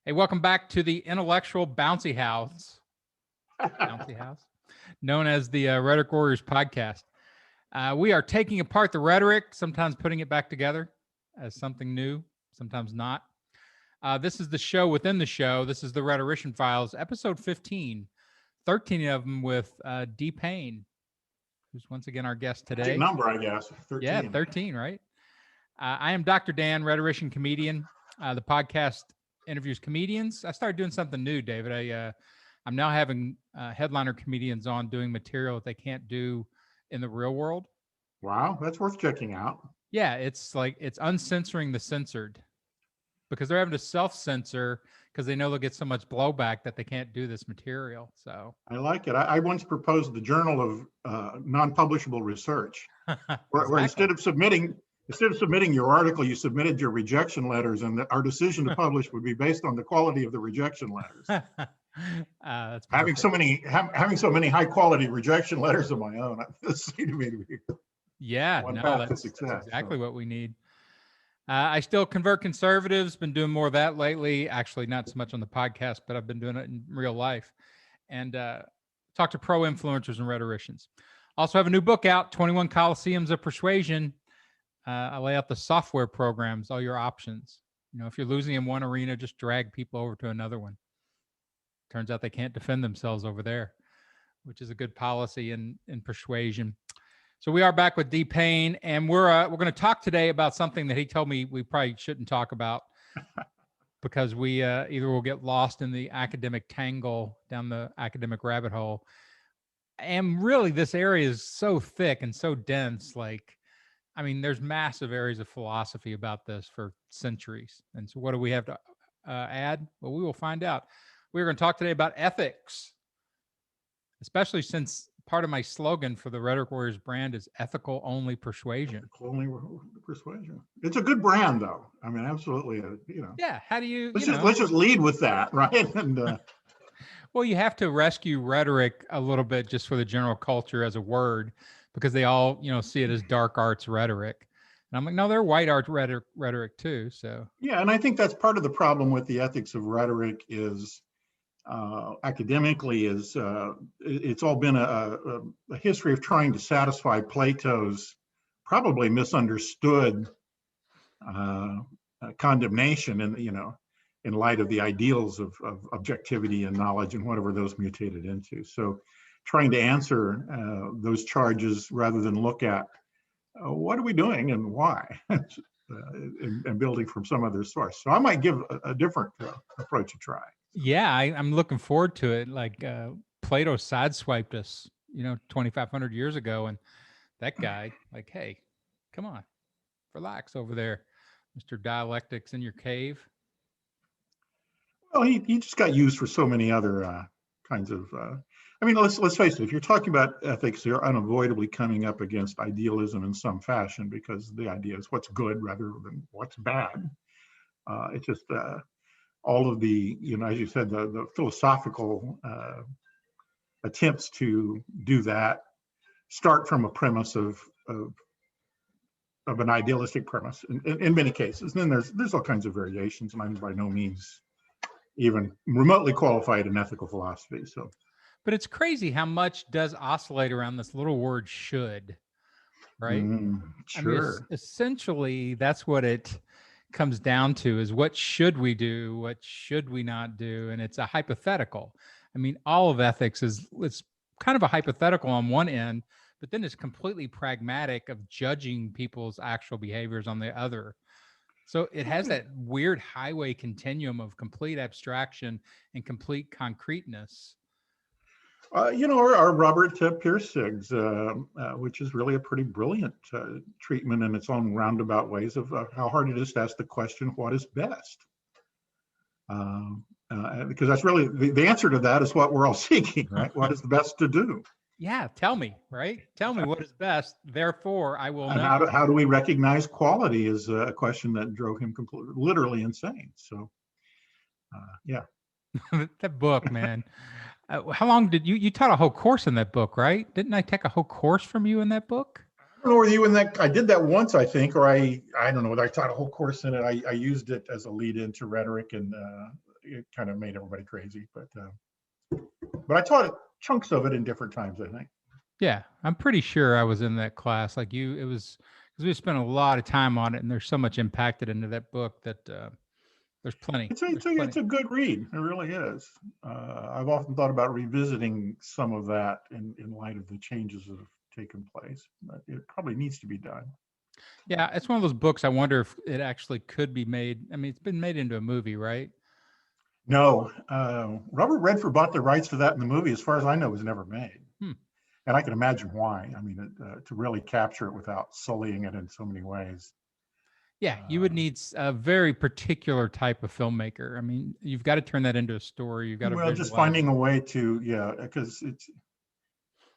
Hey, welcome back to the intellectual bouncy house, known as the Rhetoric Warriors podcast. We are taking apart the rhetoric, sometimes putting it back together as something new, sometimes not. This is the show within the show. This is the Rhetorician Files, episode 15, 13 of them with DPayne, who's once again our guest today. Big number, I guess. 13. Yeah, 13, right? I am Dr. Dan, rhetorician, comedian. The podcast interviews comedians. I started doing something new, David. I'm now having headliner comedians on doing material that they can't do in the real world. Wow, that's worth checking out. Yeah, it's uncensoring the censored, because they're having to self-censor because they know they'll get so much blowback that they can't do this material. So I like it. I once proposed the Journal of Non-Publishable Research, where instead of submitting your article, you submitted your rejection letters, and our decision to publish would be based on the quality of the rejection letters. That's having so many high quality rejection letters of my own, this seemed to me to be one path to success. That's exactly what we need. I still convert conservatives. Been doing more of that lately. Actually, not so much on the podcast, but I've been doing it in real life, and talk to pro influencers and rhetoricians. Also have a new book out, 21 Coliseums of Persuasion. I lay out the software programs, all your options. You know, if you're losing in one arena, just drag people over to another one. Turns out they can't defend themselves over there, which is a good policy in persuasion. So we are back with DPayne, and we're going to talk today about something that he told me we probably shouldn't talk about because we either will get lost in the academic tangle down the academic rabbit hole. And really, this area is so thick and so dense, there's massive areas of philosophy about this for centuries. And so what do we have to add? Well, we will find out. We're going to talk today about ethics, especially since part of my slogan for the Rhetoric Warriors brand is ethical only persuasion. Ethical only persuasion. It's a good brand, though. I mean, absolutely. Yeah. How do you? Let's just lead with that, right? And well, you have to rescue rhetoric a little bit just for the general culture as a word, because they all, see it as dark arts rhetoric. And I'm like, no, they're white art rhetoric too. So yeah, and I think that's part of the problem with the ethics of rhetoric is academically is it's all been a history of trying to satisfy Plato's probably misunderstood condemnation in light of the ideals of objectivity and knowledge and whatever those mutated into. So trying to answer those charges rather than look at what are we doing and why, and building from some other source. So I might give a different approach a try. Yeah, I'm looking forward to it. Plato sideswiped us, 2,500 years ago, and that guy, hey, come on, relax over there, Mr. Dialectics in your cave. Well, he just got used for so many other kinds of. Let's face it. If you're talking about ethics, you're unavoidably coming up against idealism in some fashion, because the idea is what's good rather than what's bad. It's just all of the, as you said, the philosophical attempts to do that start from a premise of an idealistic premise in many cases. And then there's all kinds of variations, and I'm by no means even remotely qualified in ethical philosophy. So. But it's crazy how much does oscillate around this little word should, right? Sure. Essentially, that's what it comes down to, is what should we do? What should we not do? And it's a hypothetical. All of ethics it's kind of a hypothetical on one end, but then it's completely pragmatic of judging people's actual behaviors on the other. So it has that weird highway continuum of complete abstraction and complete concreteness. Our Robert Pirsig's, which is really a pretty brilliant treatment in its own roundabout ways of how hard it is to ask the question, what is best? Because that's really, the answer to that is what we're all seeking, right? What is the best to do? Yeah, tell me, right? Tell me what is best, therefore I will know. How do we recognize quality is a question that drove him literally insane. So, yeah. That book, man. How long did you taught a whole course in that book, right? Didn't I take a whole course from you in that book? I don't know whether you in that, I did that once, I think, or I don't know whether I taught a whole course in it. I used it as a lead into rhetoric and it kind of made everybody crazy. But I taught chunks of it in different times, I think. Yeah, I'm pretty sure I was in that class. Like you, it was because we spent a lot of time on it, and there's so much impacted into that book that there's plenty. There's plenty. It's a good read. It really is. I've often thought about revisiting some of that in light of the changes that have taken place. But it probably needs to be done. Yeah, it's one of those books. I wonder if it actually could be made. I mean, it's been made into a movie, right? No, Robert Redford bought the rights to that in the movie. As far as I know, it was never made. And I can imagine why. I mean, to really capture it without sullying it in so many ways. Yeah, you would need a very particular type of filmmaker. I mean, you've got to turn that into a story. You've got to just finding a way to, because it's,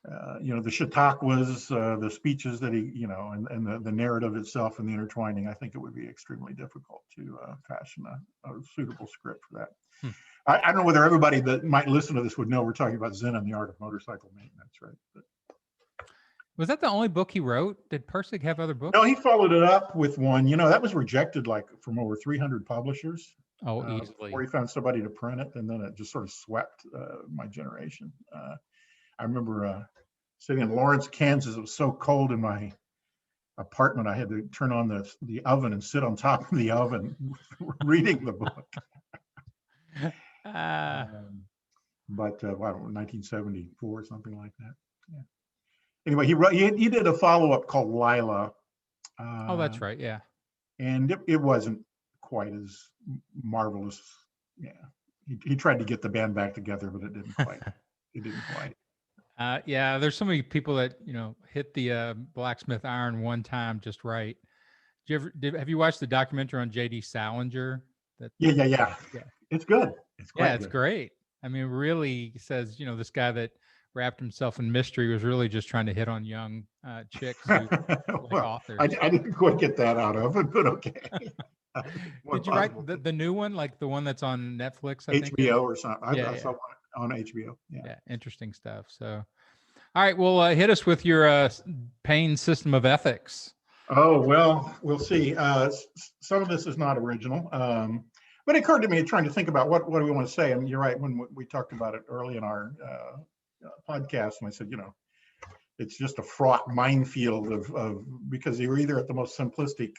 the Chautauquas, the speeches that he, and the narrative itself and the intertwining, I think it would be extremely difficult to fashion a suitable script for that. I don't know whether everybody that might listen to this would know we're talking about Zen and the Art of Motorcycle Maintenance, right? But, was that the only book he wrote? Did Pirsig have other books? no, he followed it up with one. That was rejected from over 300 publishers. Oh, easily. Before he found somebody to print it, and then it just sort of swept my generation. I remember sitting in Lawrence, Kansas. It was so cold in my apartment, I had to turn on the oven and sit on top of the oven reading the book. But 1974 or something like that. Yeah. Anyway, he did a follow-up called Lila. Oh, that's right. Yeah. And it wasn't quite as marvelous. Yeah. He tried to get the band back together, but it didn't quite. It didn't quite. Yeah, there's so many people that hit the blacksmith iron one time just right. Have you watched the documentary on J.D. Salinger? Yeah. It's good. It's great. I mean, really says this guy that wrapped himself in mystery was really just trying to hit on young chicks. Authors. I didn't quite get that out of it, but okay. Did you write the new one, like the one that's on Netflix? I think? HBO or something. I saw one on HBO. Yeah, interesting stuff. So, all right, well, hit us with your Payne system of ethics. Oh, well, we'll see. Some of this is not original, but it occurred to me trying to think about what do we want to say. I mean, you're right. When we talked about it early in our podcast, and I said, it's just a fraught minefield of because you're either at the most simplistic,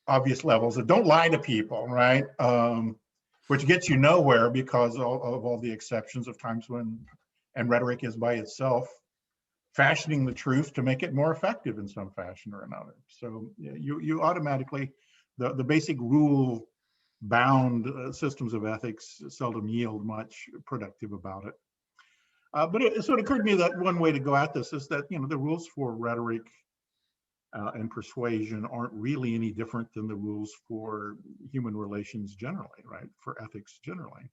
obvious levels of don't lie to people, right? Which gets you nowhere because of all the exceptions of times when, and rhetoric is by itself fashioning the truth to make it more effective in some fashion or another. So you automatically, the basic rule bound systems of ethics seldom yield much productive about it. But it occurred to me that one way to go at this is that, the rules for rhetoric and persuasion aren't really any different than the rules for human relations generally, right? For ethics generally.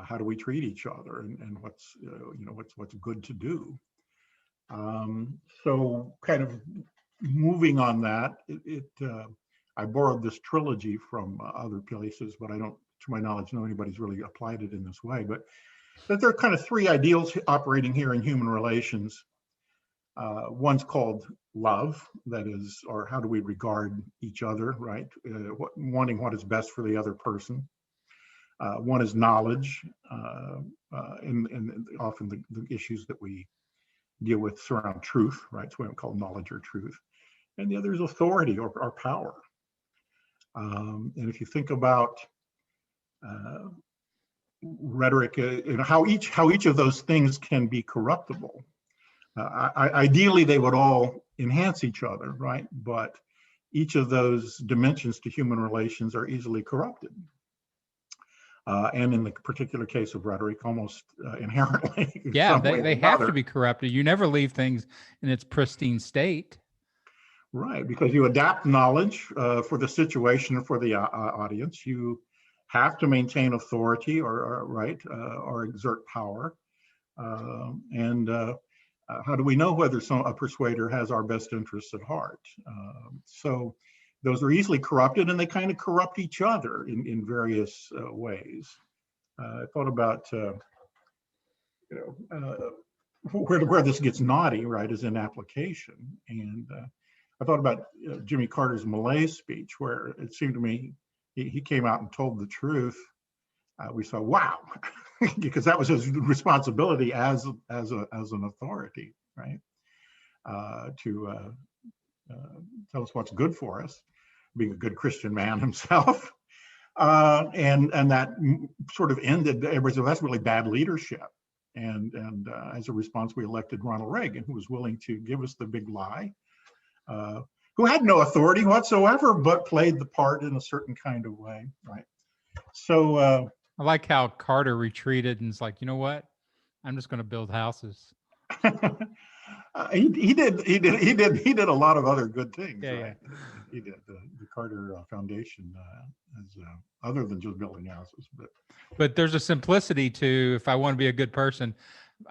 How do we treat each other, and what's good to do? So kind of moving on that, I borrowed this trilogy from other places, but I don't, to my knowledge, know anybody's really applied it in this way. But that there are kind of three ideals operating here in human relations. One's called love, that is, or how do we regard each other, right? Wanting what is best for the other person. One is knowledge, and often the issues that we deal with surround truth, right? So we don't call knowledge or truth. And the other is authority or power. And if you think about rhetoric, how each of those things can be corruptible. Ideally, they would all enhance each other, right? But each of those dimensions to human relations are easily corrupted. And in the particular case of rhetoric, almost inherently. Yeah, they have to be corrupted. You never leave things in its pristine state. Right, because you adapt knowledge for the situation and for the audience. You have to maintain authority or exert power. And how do we know whether a persuader has our best interests at heart? So those are easily corrupted, and they kind of corrupt each other in various ways. I thought about where this gets naughty, right, is in application. And I thought about Jimmy Carter's Malaise speech, where it seemed to me he came out and told the truth, we saw, wow, because that was his responsibility as an authority, right? To tell us what's good for us, being a good Christian man himself. And that sort of ended, everybody said, that's really bad leadership. And as a response, we elected Ronald Reagan, who was willing to give us the big lie, who had no authority whatsoever, but played the part in a certain kind of way, right? So I like how Carter retreated and is like, you know what? I'm just going to build houses. he did a lot of other good things, Yeah, right? Yeah. He did the Carter Foundation, as other than just building houses, but there's a simplicity to, if I want to be a good person,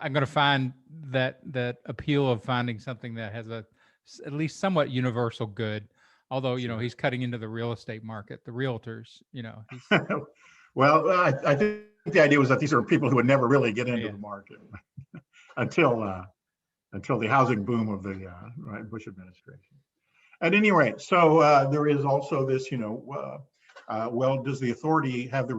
I'm going to find that appeal of finding something that has at least somewhat universal good. Although, you know, he's cutting into the real estate market, the realtors, you know, he's. Well, I think the idea was that these are people who would never really get into the market until the housing boom of the Bush administration. At any rate, so there is also this, well, does the authority have the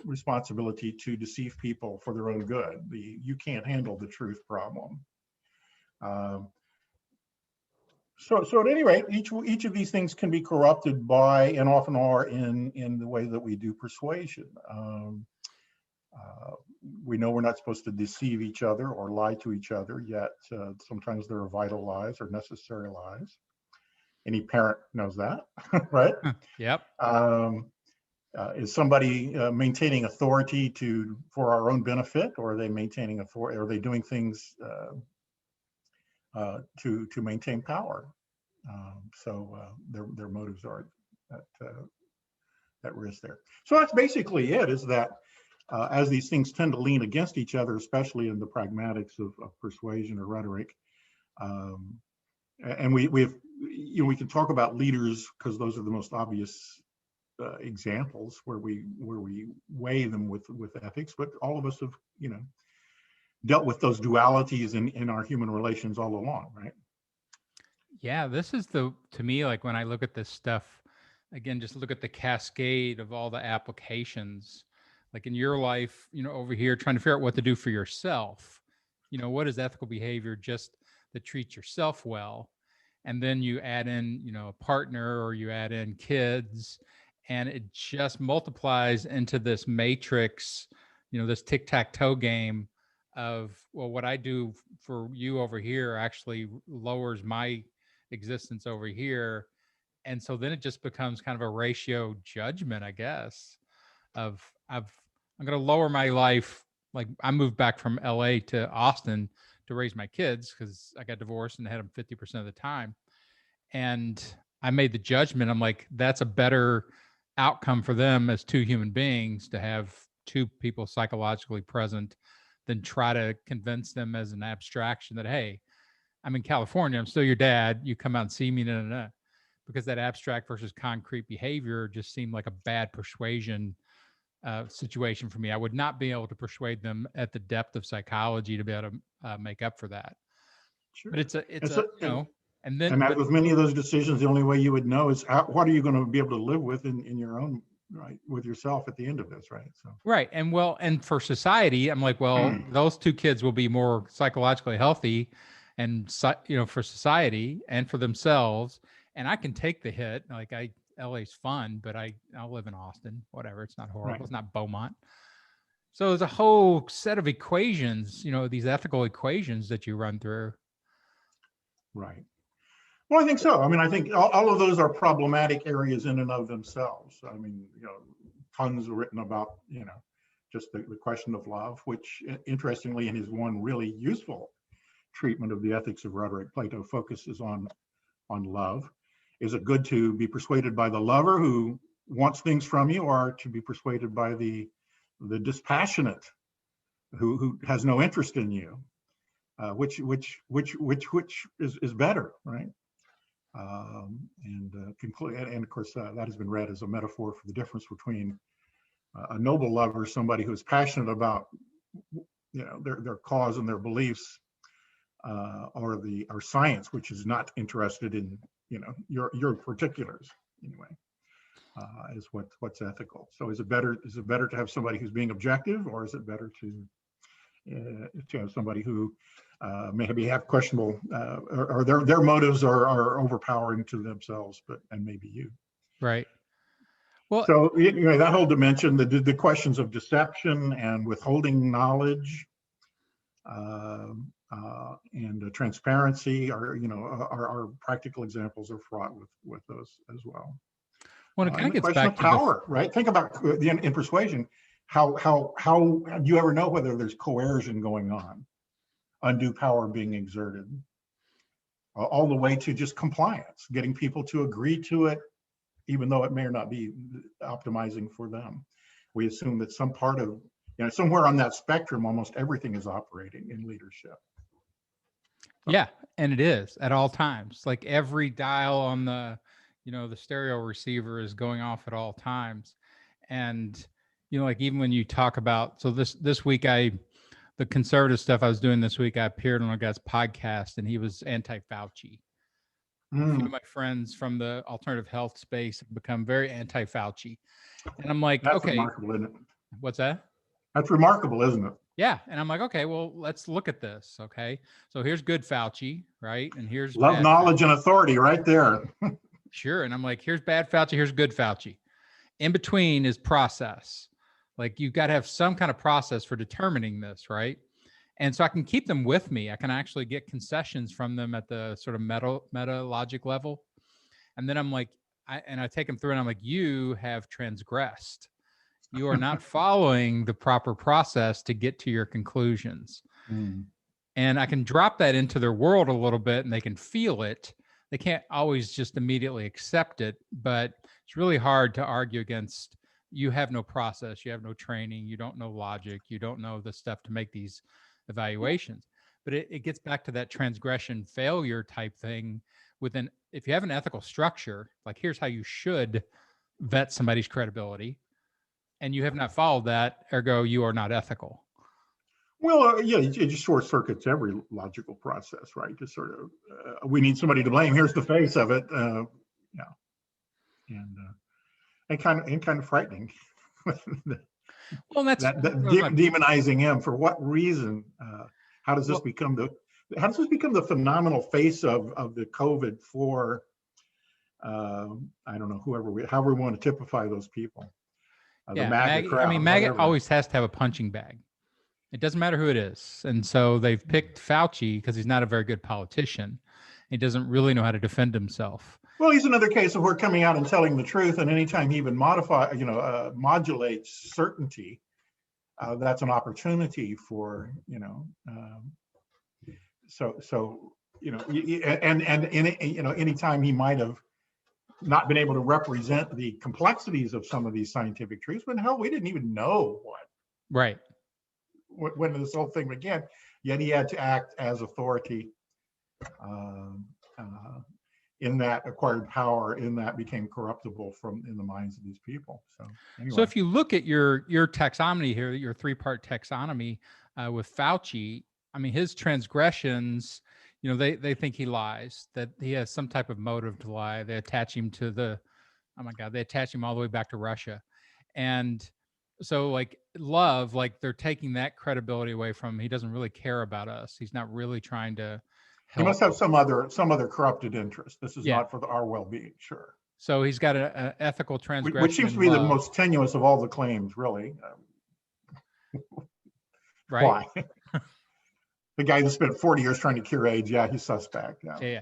responsibility to deceive people for their own good? You can't handle the truth problem. So at any rate, each of these things can be corrupted by, and often are, in the way that we do persuasion. We know we're not supposed to deceive each other or lie to each other, yet sometimes there are vital lies or necessary lies. Any parent knows that, right? Yep. Is somebody maintaining authority for our own benefit, or are they maintaining authority? Are they doing things to maintain power? So their motives are at risk there. So that's basically it. Is that as these things tend to lean against each other, especially in the pragmatics of persuasion or rhetoric, and we can talk about leaders because those are the most obvious examples where we weigh them with ethics, but all of us have dealt with those dualities in our human relations all along, right? Yeah, this is to me, like when I look at this stuff, again, just look at the cascade of all the applications, like in your life, over here, trying to figure out what to do for yourself. What is ethical behavior just that treats yourself well? And then you add in, a partner, or you add in kids, and it just multiplies into this matrix, this tic-tac-toe game of, well, what I do for you over here actually lowers my existence over here. And so then it just becomes kind of a ratio judgment, I guess, of I'm going to lower my life. Like I moved back from LA to Austin to raise my kids because I got divorced and had them 50% of the time. And I made the judgment. I'm like, that's a better outcome for them as two human beings to have two people psychologically present than try to convince them as an abstraction that, hey, I'm in California, I'm still your dad, you come out and see me, because that abstract versus concrete behavior just seemed like a bad persuasion situation for me. I would not be able to persuade them at the depth of psychology to be able to make up for that. Sure. But and then with many of those decisions, the only way you would know is what are you going to be able to live with in your own right, with yourself at the end of this, right? So right, and for society, I'm like, well, those two kids will be more psychologically healthy, and for society and for themselves, and I can take the hit. Like LA's fun, but I'll live in Austin, whatever. It's not horrible. Right. It's not Beaumont. So there's a whole set of equations, these ethical equations that you run through. Right. Well, I think so. I mean, I think all of those are problematic areas in and of themselves. I mean, tons written about, just the question of love, which interestingly, in his one really useful treatment of the ethics of rhetoric, Plato focuses on love. Is it good to be persuaded by the lover who wants things from you, or to be persuaded by the dispassionate who has no interest in you? Which is better, right? And of course, that has been read as a metaphor for the difference between a noble lover, somebody who's passionate about their cause and their beliefs, or science, which is not interested in your particulars anyway. is what's ethical. So is it better to have somebody who's being objective, or is it better to have somebody who maybe have questionable or their motives are overpowering to themselves, and maybe you. Right. Well, So that whole dimension, the questions of deception and withholding knowledge, and transparency are practical examples are fraught with those as well. when it kind And of the gets question back of to power, right? Think about in persuasion, how do you ever know whether there's coercion going on, undue power being exerted, all the way to just compliance, getting people to agree to it, even though it may or not be optimizing for them. We assume that some part of, somewhere on that spectrum, almost everything is operating in leadership. Yeah, and it is at all times. Like every dial on the, the stereo receiver is going off at all times. And, like even when you talk about, so this week the conservative stuff I was doing this week, I appeared on a guy's podcast and he was anti-Fauci. A few of my friends from the alternative health space have become very anti-Fauci. And I'm like, That's okay, remarkable, isn't it? What's that? That's remarkable, isn't it? Yeah. And I'm like, okay, well, let's look at this. Okay. So here's good Fauci, right? And here's love, bad knowledge, Fauci. and authority right there. Sure. And I'm like, here's bad Fauci, here's good Fauci. In between is process. Like you've got to have some kind of process for determining this, right? And so I can keep them with me. I can actually get concessions from them at the sort of meta logic level. And then I'm like, I take them through and I'm like, you have transgressed. You are not following the proper process to get to your conclusions. And I can drop that into their world a little bit and they can feel it. They can't always just immediately accept it, but it's really hard to argue against. You have no process, you have no training, you don't know logic, you don't know the stuff to make these evaluations. But it gets back to that transgression failure type thing. If you have an ethical structure, like here's how you should vet somebody's credibility, and you have not followed that, ergo you are not ethical. Well, yeah, it just short circuits every logical process, right? Just sort of, we need somebody to blame. Here's the face of it, and kind of frightening. Well, that's demonizing him for what reason? How does this become the phenomenal face of the COVID for? I don't know, however we want to typify those people. The MAGA crowd. MAGA always has to have a punching bag. It doesn't matter who it is. And so they've picked Fauci because he's not a very good politician. He doesn't really know how to defend himself. Well, he's another case of we're coming out and telling the truth. And anytime he even modulates certainty, that's an opportunity for, anytime he might have not been able to represent the complexities of some of these scientific truths, but hell, we didn't even know Right. When this whole thing began, yet he had to act as authority in that acquired power, in that became corruptible in the minds of these people. So anyway. So if you look at your taxonomy here, your 3-part taxonomy with Fauci, I mean, his transgressions, they think he lies, that he has some type of motive to lie. They attach him to they attach him all the way back to Russia. And so like love, like they're taking that credibility away from him. He doesn't really care about us. He's not really trying to help. He must have some other corrupted interest. This is not for our well-being, sure. So he's got an ethical transgression, which seems to be the most tenuous of all the claims, really. Right. Why? The guy that spent 40 years trying to cure AIDS, he's suspect. Yeah.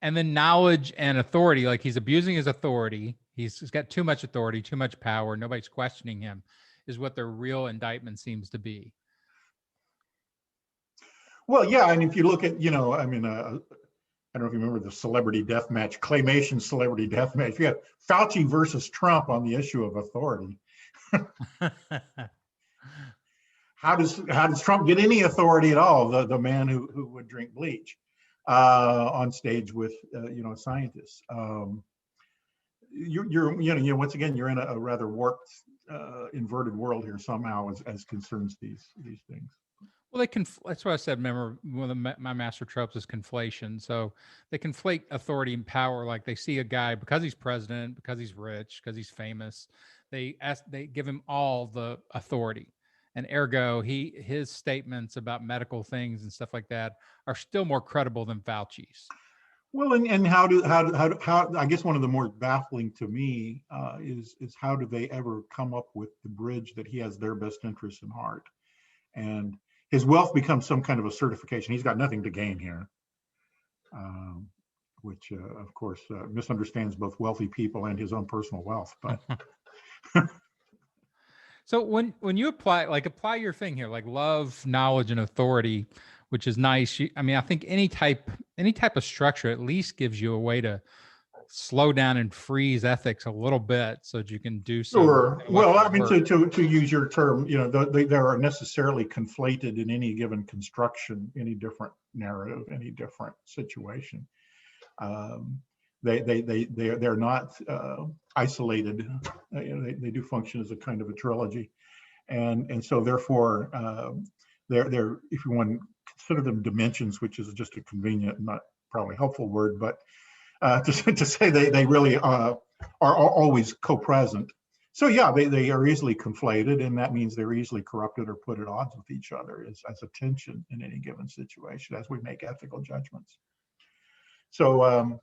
And then knowledge and authority, like he's abusing his authority. He's got too much authority, too much power. Nobody's questioning him, is what their real indictment seems to be. Well, yeah, and if you look at, I don't know if you remember the celebrity death match, claymation celebrity death match. You had Fauci versus Trump on the issue of authority. How does Trump get any authority at all? The man who would drink bleach on stage with scientists. You're once again, you're in a rather warped, inverted world here somehow as concerns these things. Well, that's what I said. Remember, one of my master tropes is conflation. So they conflate authority and power. Like they see a guy because he's president, because he's rich, because he's famous. They give him all the authority, and ergo, his statements about medical things and stuff like that are still more credible than Fauci's. Well, and how I guess one of the more baffling to me is how do they ever come up with the bridge that he has their best interests in heart, and his wealth becomes some kind of a certification. He's got nothing to gain here, which of course misunderstands both wealthy people and his own personal wealth. But so when you apply your thing here, like love, knowledge, and authority, which is nice. I mean, I think any type of structure at least gives you a way to slow down and freeze ethics a little bit so that you can do some. sure. Well, I mean, to use your term, they are necessarily conflated in any given construction, any different narrative, any different situation. They're not isolated. They do function as a kind of a trilogy, and so therefore they're, if you want to consider them dimensions, which is just a convenient, not probably helpful word, but to say they really are always co-present. So yeah, they are easily conflated, and that means they're easily corrupted or put at odds with each other as a tension in any given situation as we make ethical judgments. So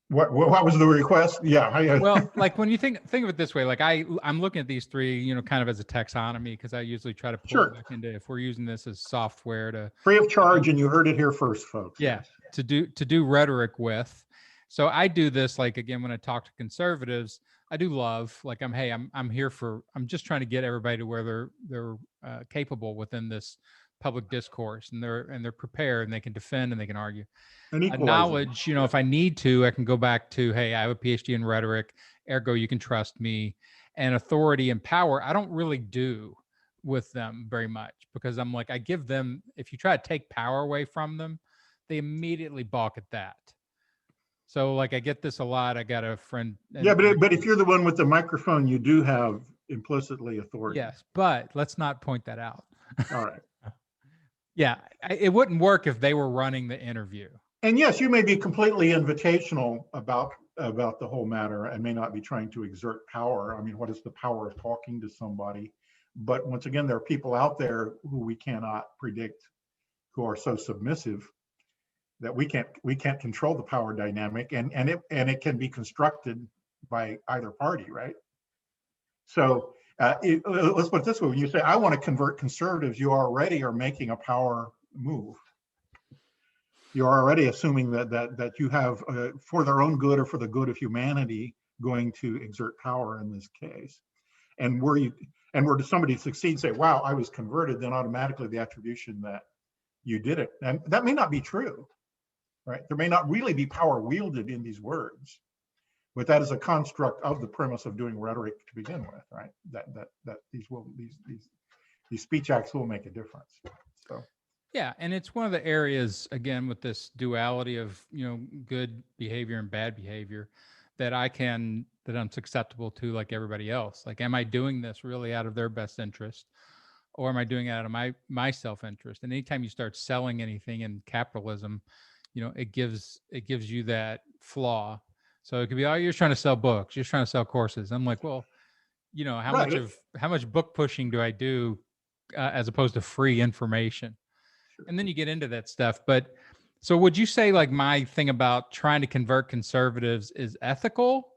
what was the request? Yeah. Well, like when you think of it this way, like I'm looking at these three, kind of as a taxonomy, because I usually try to pull it back into, if we're using this as software to free of charge, and you heard it here first, folks. Yeah, to do rhetoric with. So I do this, like, again, when I talk to conservatives, I do love, like, I'm here I'm just trying to get everybody to where they're capable within this public discourse, and they're prepared, and they can defend and they can argue. Knowledge, if I need to, I can go back to, hey, I have a PhD in rhetoric, ergo you can trust me. And authority and power, I don't really do with them very much, because I'm like, I give them, if you try to take power away from them, they immediately balk at that. So like I get this a lot. I got a friend. Yeah, but if you're the one with the microphone, you do have implicitly authority. Yes, but let's not point that out. All right. Yeah, it wouldn't work if they were running the interview. And yes, you may be completely invitational about the whole matter and may not be trying to exert power. I mean, what is the power of talking to somebody? But once again, there are people out there who we cannot predict, who are so submissive that we can't control the power dynamic, and it can be constructed by either party, right? So let's put it this way: when you say I want to convert conservatives, you already are making a power move. You're already assuming that you have, for their own good or for the good of humanity, going to exert power in this case. And were somebody succeed, say, wow, I was converted, then automatically the attribution that you did it. And that may not be true, right? There may not really be power wielded in these words, but that is a construct of the premise of doing rhetoric to begin with, right? That these speech acts will make a difference. So. Yeah, and it's one of the areas, again, with this duality of, good behavior and bad behavior, that I'm susceptible to, like everybody else. Like, am I doing this really out of their best interest, or am I doing it out of my self-interest? And anytime you start selling anything in capitalism, it gives you that flaw. So it could be, oh, you're trying to sell books, you're trying to sell courses. I'm like, well, how much book pushing do I do as opposed to free information? And then you get into that stuff. But so would you say, like, my thing about trying to convert conservatives is ethical?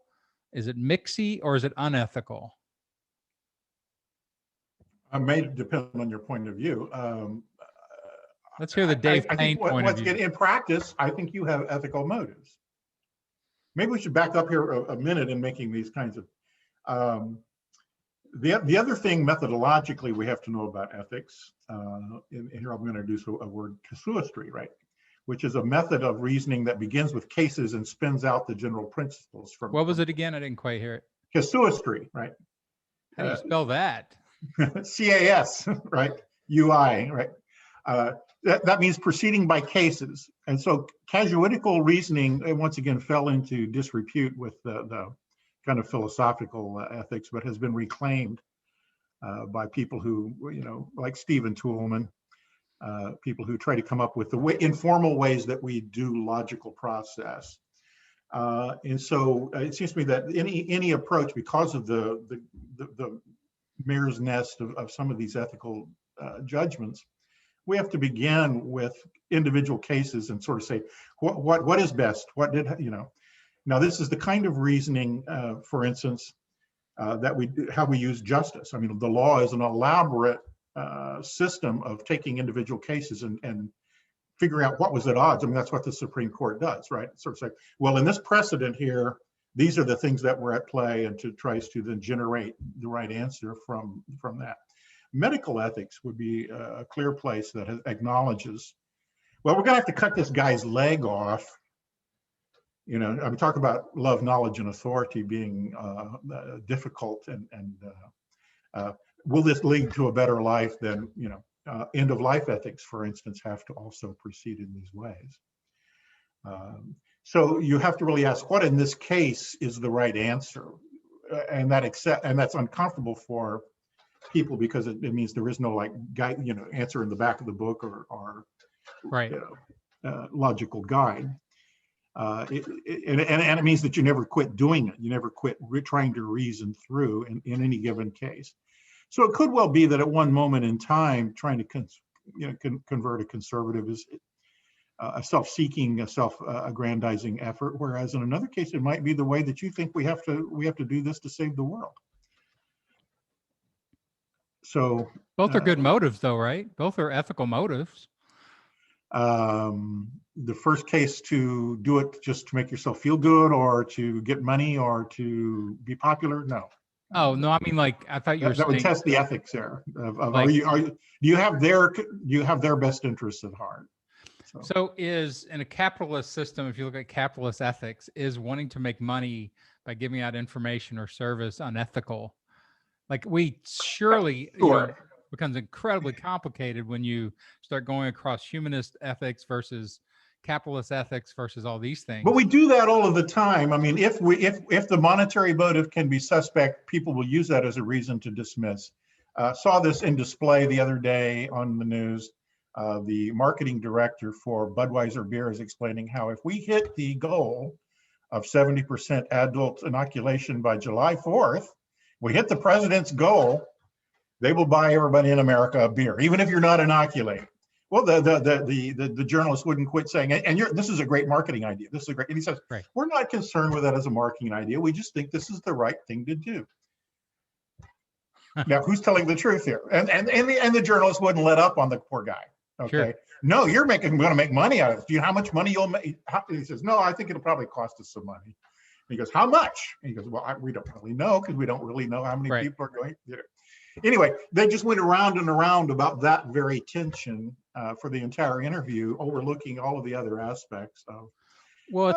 Is it mixy, or is it unethical? It may depend on your point of view. Let's hear the Dave Payne point of view. In practice, I think you have ethical motives. Maybe we should back up here a minute in making these kinds of. The other thing methodologically we have to know about ethics, and here I'm going to introduce a word, casuistry, right? Which is a method of reasoning that begins with cases and spins out the general principles from. What was it again? I didn't quite hear it. Casuistry, right? How do you spell that? CAS, right? UI, right? That means proceeding by cases. And so casuitical reasoning, once again, fell into disrepute with the kind of philosophical ethics, but has been reclaimed by people who, like Stephen Toulmin, people who try to come up with the informal ways that we do logical process. And so it seems to me that any approach, because of the mare's nest of some of these ethical judgments, we have to begin with individual cases and sort of say, what is best? What did, Now this is the kind of reasoning, for instance, how we use justice. I mean, the law is an elaborate system of taking individual cases and figuring out what was at odds. I mean, that's what the Supreme Court does, right? It sort of say, well, in this precedent here, these are the things that were at play, and tries to then generate the right answer from that. Medical ethics would be a clear place that acknowledges, well, we're gonna have to cut this guy's leg off. I'm talking about love, knowledge, and authority being difficult, and will this lead to a better life? Then, end of life ethics, for instance, have to also proceed in these ways. So you have to really ask, what in this case is the right answer, and that's uncomfortable for people, because it means there is no answer in the back of the book or right, logical guide. And it means that you never quit doing it. You never quit trying to reason through in any given case. So it could well be that at one moment in time, trying to convert a conservative is a self-seeking, a self-aggrandizing effort, whereas in another case, it might be the way that you think we have to do this to save the world. So both are good motives, though, right? Both are ethical motives. The first case, to do it just to make yourself feel good, or to get money, or to be popular, no. Oh no, I mean, like, I thought you were that saying, would test the ethics there. Like, do you have their best interests at heart? So is, in a capitalist system, if you look at capitalist ethics, is wanting to make money by giving out information or service unethical? Like, we surely, becomes incredibly complicated when you start going across humanist ethics versus capitalist ethics versus all these things. But we do that all of the time. I mean, if the monetary motive can be suspect, people will use that as a reason to dismiss. Saw this in display the other day on the news. The marketing director for Budweiser beer is explaining how if we hit the goal of 70% adult inoculation by July 4th, we hit the president's goal, they will buy everybody in America a beer, even if you're not inoculated. Well, the journalist wouldn't quit saying, and this is a great marketing idea. This is a great, and he says, right, we're not concerned with that as a marketing idea. We just think this is the right thing to do. Now, who's telling the truth here? And the journalist wouldn't let up on the poor guy. Okay, sure. No, you're going to make money out of it. Do you know how much money you'll make? He says, no, I think it'll probably cost us some money. And he goes, how much? And he goes, well, we don't really know, because we don't really know how many people are going. Anyway, they just went around and around about that very tension for the entire interview, overlooking all of the other aspects of. Well,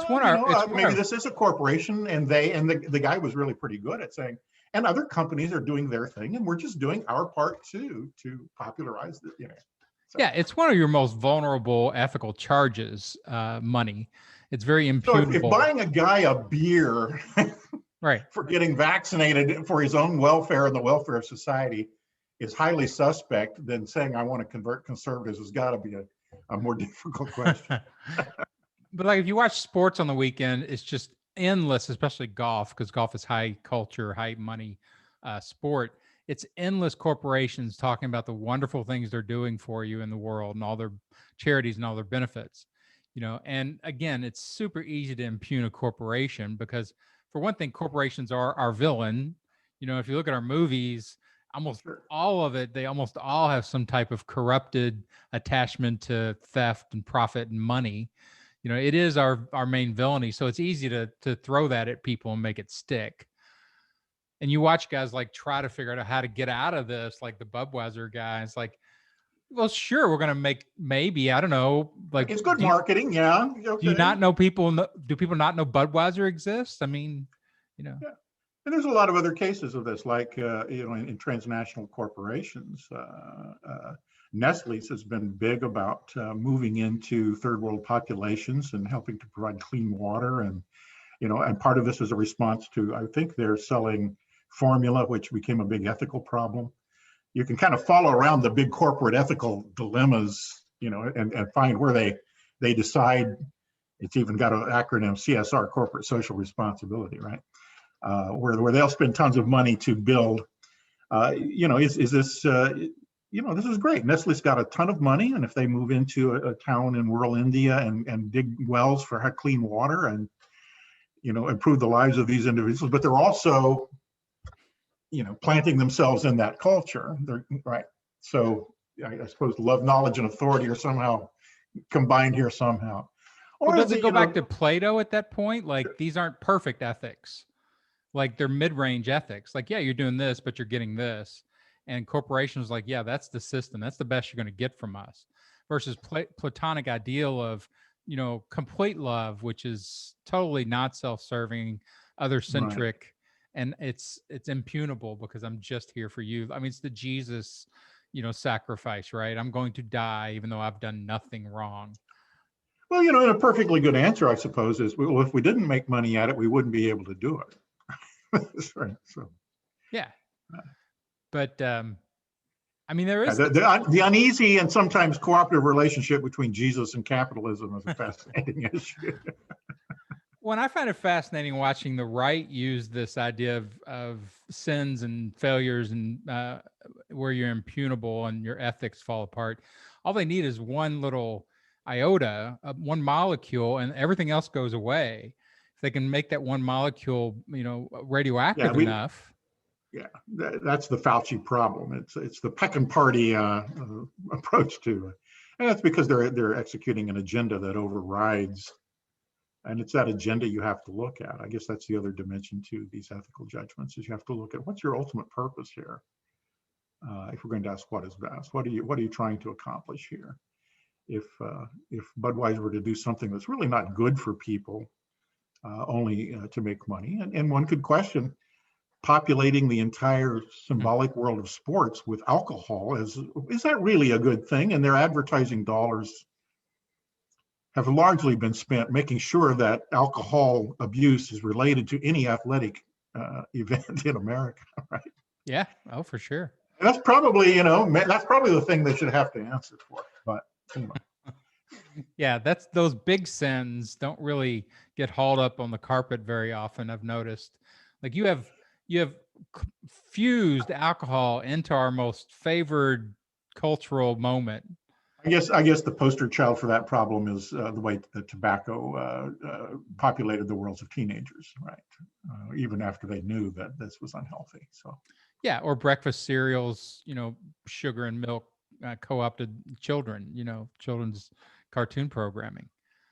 maybe this is a corporation, and the guy was really pretty good at saying, and other companies are doing their thing, and we're just doing our part too to popularize the. So. Yeah, it's one of your most vulnerable ethical charges, money. It's very imputable. So if buying a guy a beer right, for getting vaccinated for his own welfare and the welfare of society is highly suspect, then saying I want to convert conservatives has got to be a more difficult question. But like, if you watch sports on the weekend, it's just endless, especially golf, because golf is high culture, high money sport. It's endless corporations talking about the wonderful things they're doing for you in the world and all their charities and all their benefits, and again, it's super easy to impugn a corporation because, for one thing, corporations are our villain. If you look at our movies, almost all of it, they almost all have some type of corrupted attachment to theft and profit and money. It is our main villainy. So it's easy to throw that at people and make it stick. And you watch guys like try to figure out how to get out of this, like the Budweiser guy. It's like, well, sure, we're going to make, maybe, I don't know. Like, it's good marketing. Yeah. Okay. Do you not know do people not know Budweiser exists? I mean, Yeah. And there's a lot of other cases of this, like, in transnational corporations. Nestle's has been big about moving into third world populations and helping to provide clean water. And, and part of this is a response to, I think they're selling formula, which became a big ethical problem. you can kind of follow around the big corporate ethical dilemmas, and find where they decide. It's even got an acronym, CSR, corporate social responsibility, right? Where they'll spend tons of money to build. Is this? This is great. Nestle's got a ton of money, and if they move into a town in rural India and dig wells for clean water and improve the lives of these individuals, but they're also planting themselves in that culture. Right. So I suppose love, knowledge, and authority are somehow combined here somehow. Or does it go back to Plato at that point? Like, these aren't perfect ethics. Like, they're mid-range ethics. Like, yeah, you're doing this, but you're getting this. And corporations like, yeah, that's the system. That's the best you're going to get from us. Versus Platonic ideal of, complete love, which is totally not self-serving, other-centric. Right. And it's impunable because I'm just here for you. I mean, it's the Jesus, sacrifice, right? I'm going to die even though I've done nothing wrong. Well, and a perfectly good answer, I suppose, is, well, if we didn't make money at it, we wouldn't be able to do it. That's right. So, yeah. But I mean, there is the uneasy and sometimes cooperative relationship between Jesus and capitalism is a fascinating issue. Well, I find it fascinating watching the right use this idea of sins and failures and where you're impunable and your ethics fall apart. All they need is one little iota, one molecule, and everything else goes away. If they can make that one molecule, radioactive enough. Yeah, that's the Fauci problem. It's the peck and party approach to, and that's because they're executing an agenda that overrides, and it's that agenda you have to look at. I guess that's the other dimension to these ethical judgments, is you have to look at what's your ultimate purpose here. If we're going to ask what is best, what are you trying to accomplish here? If Budweiser were to do something that's really not good for people, only to make money, and one could question populating the entire symbolic world of sports with alcohol, is that really a good thing? And their advertising dollars have largely been spent making sure that alcohol abuse is related to any athletic event in America, right? Yeah. Oh, for sure. And that's probably, that's probably the thing they should have to answer for. But anyway. Yeah, those big sins don't really get hauled up on the carpet very often, I've noticed. Like, you have fused alcohol into our most favored cultural moment. I guess the poster child for that problem is the way that tobacco populated the worlds of teenagers, right? Even after they knew that this was unhealthy. So yeah, or breakfast cereals, sugar and milk co-opted children, children's cartoon programming.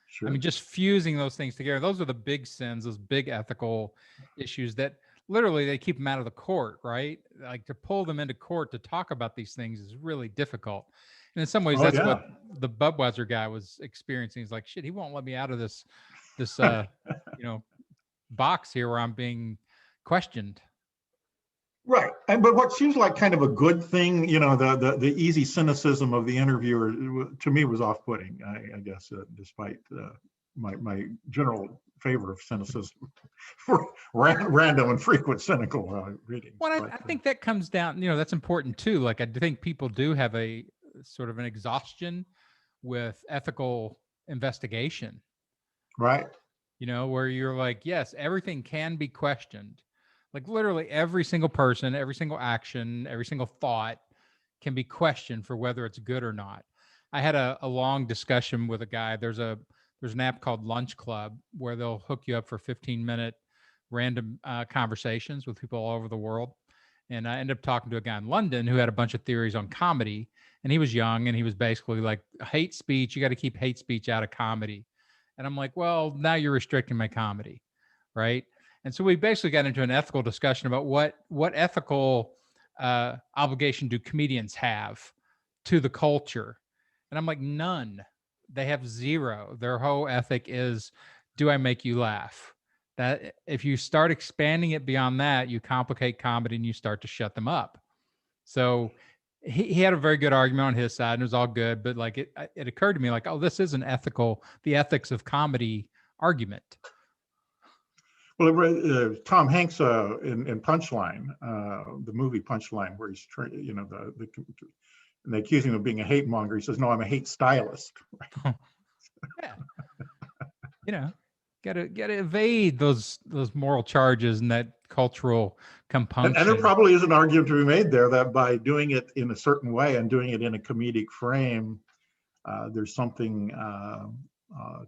Sure. I mean, just fusing those things together. Those are the big sins, those big ethical issues that literally they keep them out of the court, right? Like, to pull them into court to talk about these things is really difficult. And in some ways, that's what the Budweiser guy was experiencing. He's like, shit, he won't let me out of this box here where I'm being questioned. Right. But what seems like kind of a good thing, the easy cynicism of the interviewer, to me, was off-putting, I guess, despite my general favor of cynicism for random and frequent cynical readings. Well, I think that comes down, that's important too. Like, I think people do have a sort of an exhaustion with ethical investigation. Right. Where you're like, yes, everything can be questioned. Like, literally every single person, every single action, every single thought can be questioned for whether it's good or not. I had a long discussion with a guy. There's an app called Lunch Club where they'll hook you up for 15-minute random conversations with people all over the world. And I ended up talking to a guy in London who had a bunch of theories on comedy, and he was young, and he was basically like, hate speech, you got to keep hate speech out of comedy. And I'm like, well, now you're restricting my comedy, right? And so we basically got into an ethical discussion about what ethical obligation do comedians have to the culture? And I'm like, none. They have zero. Their whole ethic is, do I make you laugh? That if you start expanding it beyond that, you complicate comedy and you start to shut them up. So he had a very good argument on his side, and it was all good. But like, it occurred to me, like, oh, this is the ethics of comedy argument. Well, Tom Hanks in Punchline, the movie Punchline, where he's you know, and they accuse him of being a hate monger. He says, "No, I'm a hate stylist." Yeah. You know, gotta evade those moral charges and that cultural compunction. And there probably is an argument to be made there that by doing it in a certain way and doing it in a comedic frame, there's something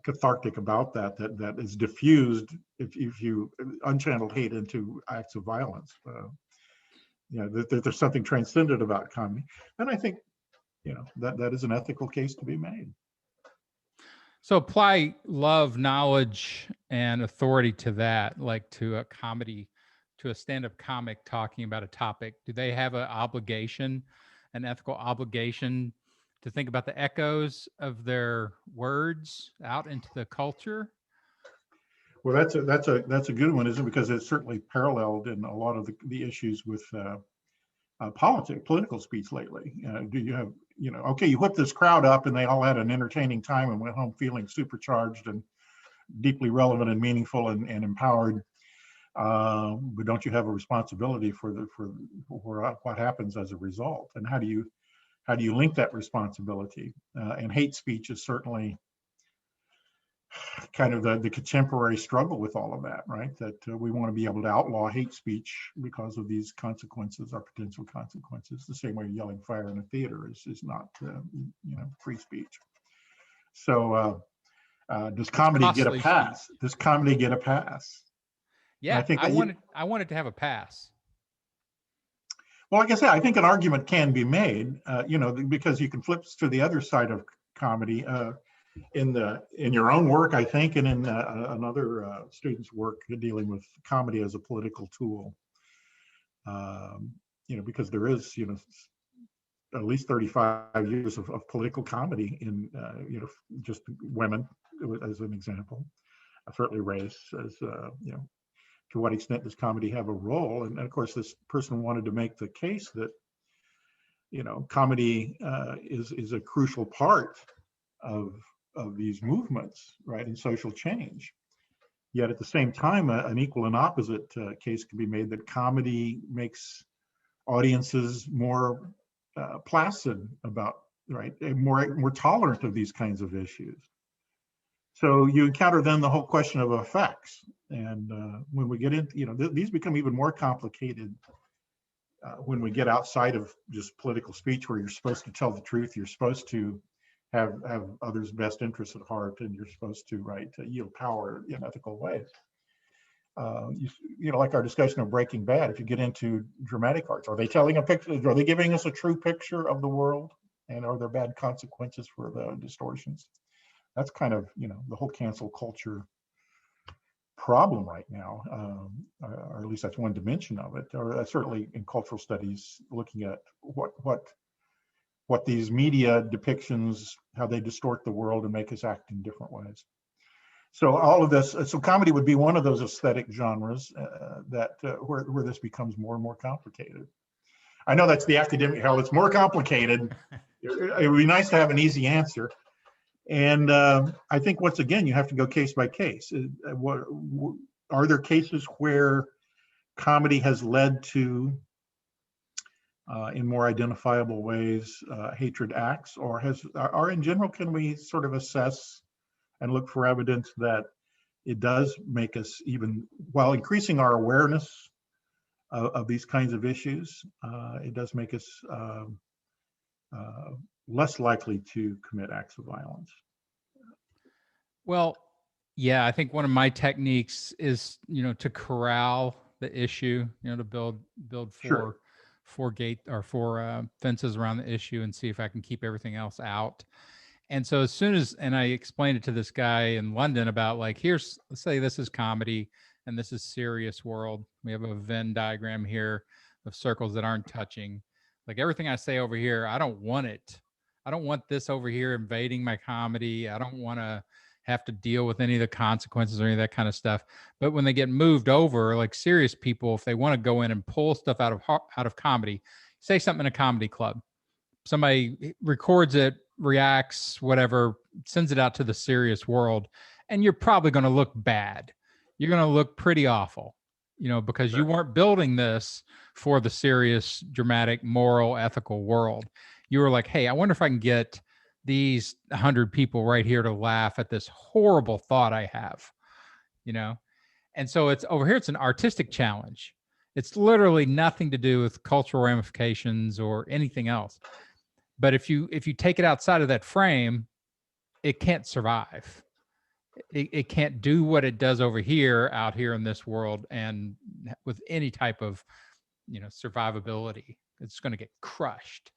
cathartic about that is diffused if you unchanneled hate into acts of violence. You know, there's something transcendent about comedy, and I think, you know, that is an ethical case to be made. So apply love, knowledge, and authority to that, like to a comedy, to a stand-up comic talking about a topic. Do they have an obligation, an ethical obligation, to think about the echoes of their words out into the culture? Well, that's a good one, isn't it? Because it's certainly paralleled in a lot of the issues with political speech lately. Do you have, you know, okay, you whipped this crowd up and they all had an entertaining time and went home feeling supercharged and deeply relevant and meaningful and empowered. But don't you have a responsibility for what happens as a result? And how do you link that responsibility? And hate speech is certainly kind of the contemporary struggle with all of that, right? That we want to be able to outlaw hate speech because of these consequences or potential consequences. The same way yelling fire in a theater is not, you know, free speech. So does comedy get a pass? Speech. Does comedy get a pass? Yeah, I think I wanted to have a pass. Well, like I said, I think an argument can be made, you know, because you can flip to the other side of comedy. In your own work, I think, and in another student's work dealing with comedy as a political tool, you know, because there is, you know, at least 35 years of political comedy in, you know, just women as an example, certainly race as, you know, to what extent does comedy have a role? And of course, this person wanted to make the case that, you know, comedy is a crucial part of these movements, right, in social change. Yet at the same time, an equal and opposite case can be made that comedy makes audiences more placid about, right, more tolerant of these kinds of issues. So you encounter then the whole question of effects. And when we get into, you know, these become even more complicated when we get outside of just political speech, where you're supposed to tell the truth, you're supposed to have others' best interests at heart, and you're supposed to, right, yield power in ethical ways. You know, like our discussion of Breaking Bad, if you get into dramatic arts, are they telling a picture? Are they giving us a true picture of the world? And are there bad consequences for the distortions? That's kind of, you know, the whole cancel culture problem right now, or at least that's one dimension of it. Or certainly in cultural studies, looking at what these media depictions, how they distort the world and make us act in different ways. So all of this, so comedy would be one of those aesthetic genres that where this becomes more and more complicated. I know that's the academic hell. It's more complicated. It would be nice to have an easy answer. And I think once again, you have to go case by case. Are there cases where comedy has led to in more identifiable ways, hatred acts, or in general, can we sort of assess and look for evidence that it does make us, even while increasing our awareness of these kinds of issues, it does make us less likely to commit acts of violence? Well, yeah, I think one of my techniques is, you know, to corral the issue, you know, to build Sure. four fences around the issue and see if I can keep everything else out. And so as soon as, and I explained it to this guy in London about, like, let's say this is comedy and this is serious world. We have a Venn diagram here of circles that aren't touching. Like, everything I say over here, I don't want it. I don't want this over here invading my comedy. I don't want to have to deal with any of the consequences or any of that kind of stuff. But when they get moved over, like serious people, if they want to go in and pull stuff out of comedy, say something in a comedy club, somebody records it, reacts, whatever, sends it out to the serious world, and you're probably going to look bad. you're going to look pretty awful, because you weren't building this for the serious, dramatic, moral, ethical world. You were like, hey, I wonder if I can get these 100 people right here to laugh at this horrible thought I have, And so it's over here, it's an artistic challenge. It's literally nothing to do with cultural ramifications or anything else. But if you take it outside of that frame, it can't survive. It can't do what it does over here, out here in this world, and with any type of, survivability. It's going to get crushed.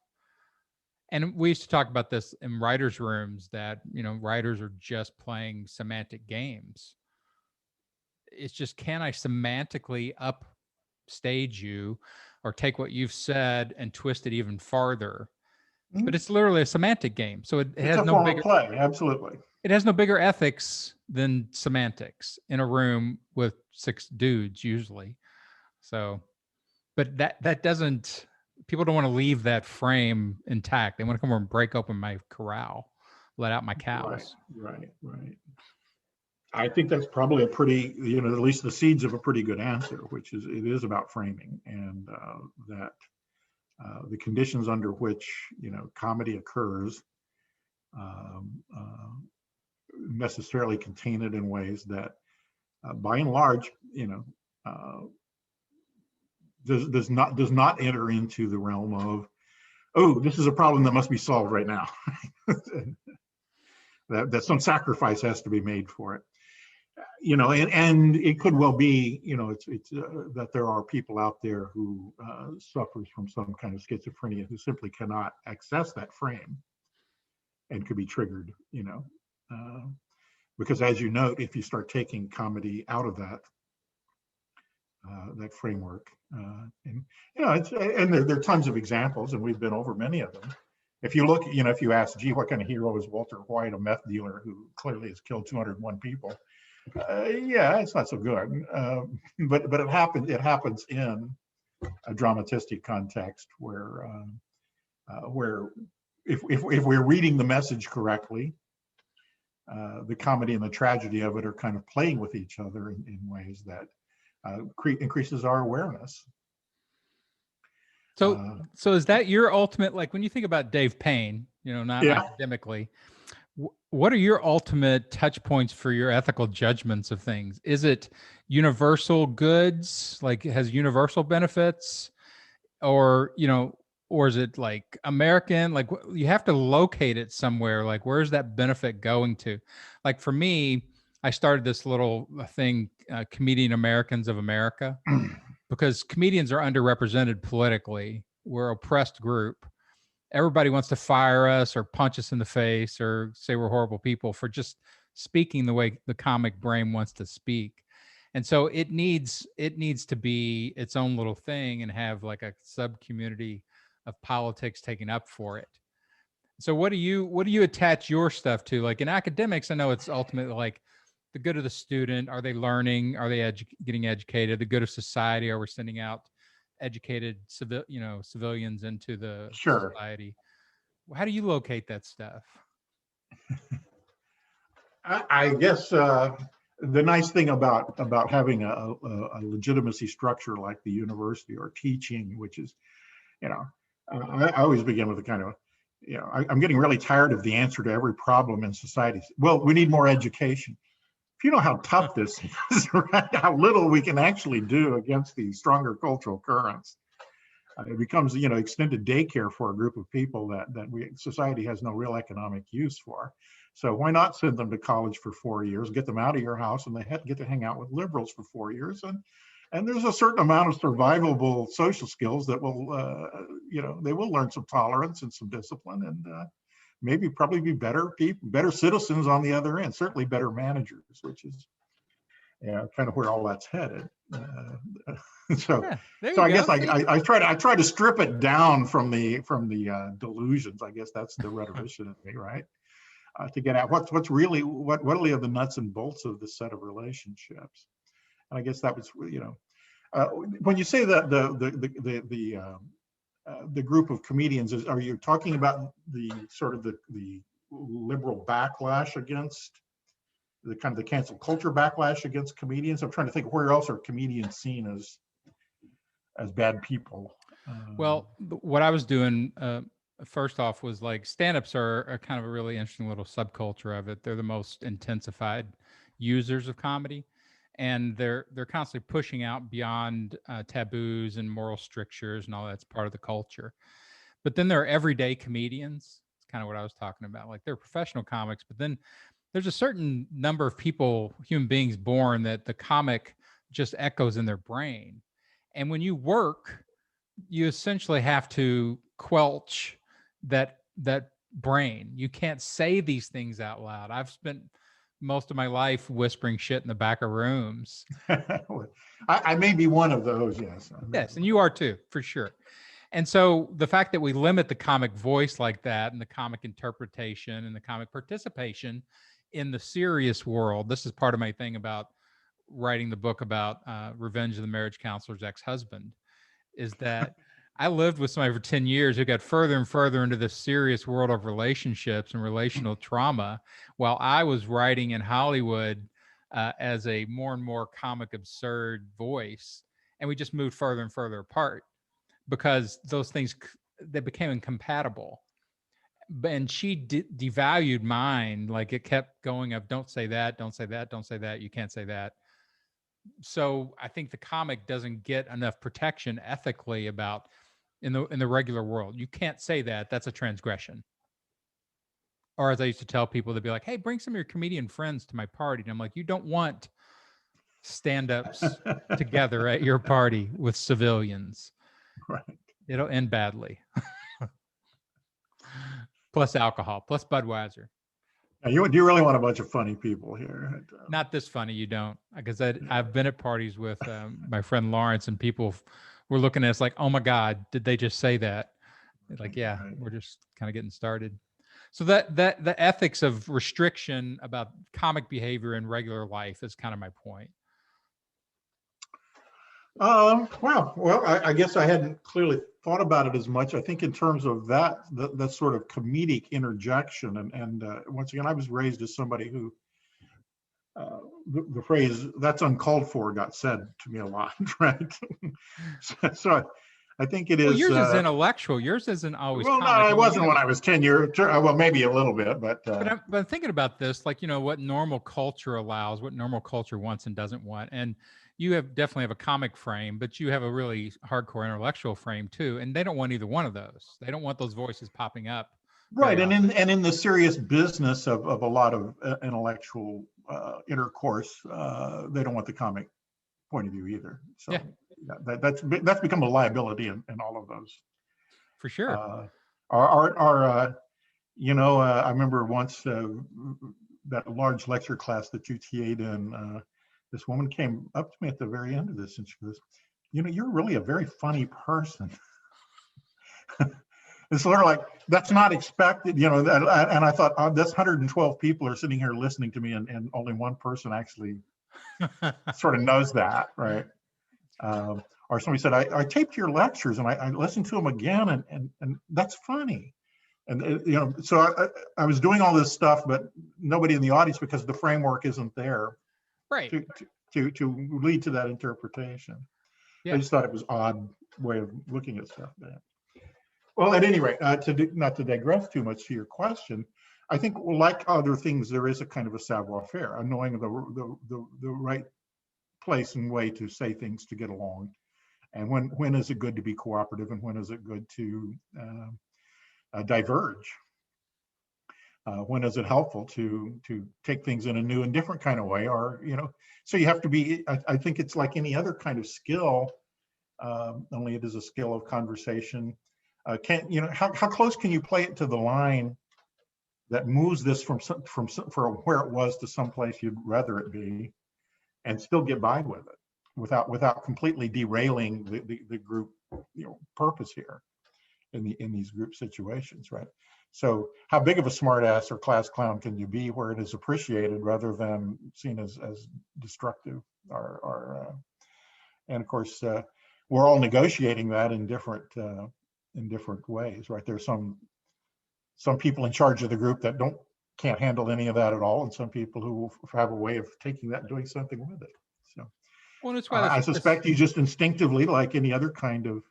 And we used to talk about this in writers' rooms, that, writers are just playing semantic games. It's just, can I semantically upstage you or take what you've said and twist it even farther? Mhm. But it's literally a semantic game. So it It's has a no form bigger of play, absolutely. it has no bigger ethics than semantics in a room with 6 dudes usually. So, but that doesn't, people don't want to leave that frame intact. They want to come over and break open my corral, let out my cows. Right. I think that's probably a pretty, at least the seeds of a pretty good answer, which is, it is about framing, and that the conditions under which, comedy occurs necessarily contain it in ways that, by and large, does not enter into the realm of, oh, this is a problem that must be solved right now. that some sacrifice has to be made for it. And it could well be, it's that there are people out there who suffers from some kind of schizophrenia who simply cannot access that frame and could be triggered, because as you note, if you start taking comedy out of that framework, and there are tons of examples, and we've been over many of them. If you look, if you ask, gee, what kind of hero is Walter White, a meth dealer who clearly has killed 201 people? Yeah, it's not so good, but it happens in a dramatistic context where if we're reading the message correctly, the comedy and the tragedy of it are kind of playing with each other in ways that increases our awareness. So is that your ultimate, like when you think about Dave Payne, not academically, what are your ultimate touch points for your ethical judgments of things? Is it universal goods, like it has universal benefits, or is it like American, like you have to locate it somewhere, like where's that benefit going to? Like for me, I started this little thing, Comedian Americans of America, because comedians are underrepresented politically. We're an oppressed group. Everybody wants to fire us or punch us in the face or say we're horrible people for just speaking the way the comic brain wants to speak. And so it needs to be its own little thing and have like a sub community of politics taken up for it. So what do you attach your stuff to? Like in academics, I know it's ultimately like the good of the student. Are they learning? Are they getting educated? The good of society. Are we sending out educated civilians into the society? How do you locate that stuff? I guess the nice thing about having a legitimacy structure like the university or teaching, which is, I always begin with a kind of, I'm getting really tired of the answer to every problem in society. Well, we need more education. If you know how tough this is, right? How little we can actually do against these stronger cultural currents. It becomes, extended daycare for a group of people that society has no real economic use for. So why not send them to college for 4 years, get them out of your house, and they get to hang out with liberals for 4 years, and there's a certain amount of survivable social skills that will, they will learn some tolerance and some discipline, and maybe probably be better people, better citizens on the other end, certainly better managers, which is kind of where all that's headed. So I guess I try to strip it down from the delusions. I guess that's the rhetorician in me, right? To get at what's really what are the nuts and bolts of this set of relationships. And I guess that was, when you say that the group of comedians, are you talking about the sort of the liberal backlash against the kind of the cancel culture backlash against comedians. I'm trying to think where else are comedians seen as bad people. Well, what I was doing first off was like stand-ups are kind of a really interesting little subculture of it. They're the most intensified users of comedy, and they're constantly pushing out beyond taboos and moral strictures and all that's part of the culture. But then there are everyday comedians. It's kind of what I was talking about. Like they're professional comics, but then there's a certain number of people, human beings born that the comic just echoes in their brain. And when you work, you essentially have to quelch that brain. You can't say these things out loud. I've spent most of my life whispering shit in the back of rooms. I may be one of those, yes. Yes, and you are too, for sure. And so the fact that we limit the comic voice like that and the comic interpretation and the comic participation in the serious world, this is part of my thing about writing the book about Revenge of the Marriage Counselor's Ex-Husband, is that I lived with somebody for 10 years who got further and further into the serious world of relationships and relational trauma while I was writing in Hollywood as a more and more comic absurd voice. And we just moved further and further apart because those things, they became incompatible. And she devalued mine. Like it kept going of don't say that, don't say that, don't say that, you can't say that. So I think the comic doesn't get enough protection ethically about in the regular world. You can't say that. That's a transgression. Or as I used to tell people, they'd be like, hey, bring some of your comedian friends to my party. And I'm like, you don't want stand-ups together at your party with civilians. Right. It'll end badly. Plus alcohol, plus Budweiser. Now, do you really want a bunch of funny people here? Not this funny, you don't. Because I've been at parties with my friend Lawrence, and people were looking at us like, oh my God, did they just say that? Like, yeah, Right. we're just kind of getting started. So that the ethics of restriction about comic behavior in regular life is kind of my point. Well, I guess I hadn't clearly thought about it as much. I think in terms of that sort of comedic interjection, and once again, I was raised as somebody who the phrase "that's uncalled for" got said to me a lot, right? so I think it is. Well, yours is intellectual. Yours isn't always. Well, comic. no, it wasn't when I was 10 years. Well, maybe a little bit, but I'm thinking about this, like, you know, what normal culture allows, what normal culture wants and doesn't want. And you definitely have a comic frame, but you have a really hardcore intellectual frame too. And they don't want either one of those. They don't want those voices popping up. Right, and in the serious business of a lot of intellectual intercourse, they don't want the comic point of view either. So yeah, that's become a liability in all of those. For sure. I remember once that large lecture class that you TA'd in, this woman came up to me at the very end of this and she goes, you know, you're really a very funny person. It's sort of like, that's not expected, you know, and I thought, oh, that's 112 people are sitting here listening to me and only one person actually sort of knows that, right? Or somebody said, I taped your lectures and I listened to them again and that's funny. And, you know, so I was doing all this stuff, but nobody in the audience, because the framework isn't there. Right. To lead to that interpretation. Yeah. I just thought it was odd way of looking at stuff. Well, at any rate, not to digress too much to your question, I think like other things, there is a kind of a savoir-faire, a knowing the right place and way to say things to get along, and when is it good to be cooperative and when is it good to diverge. When is it helpful to take things in a new and different kind of way, or, you know, so you have to be, I think it's like any other kind of skill, only it is a skill of conversation. You know, how close can you play it to the line that moves this from where it was to someplace you'd rather it be, and still get by with it without completely derailing the group, you know, purpose here in these group situations, right? So how big of a smartass or class clown can you be where it is appreciated rather than seen as destructive? And of course, we're all negotiating that in different ways, right? There's some people in charge of the group that don't can't handle any of that at all, and some people who have a way of taking that and doing something with it. So Well, that's why I that's suspect you just instinctively, like any other kind of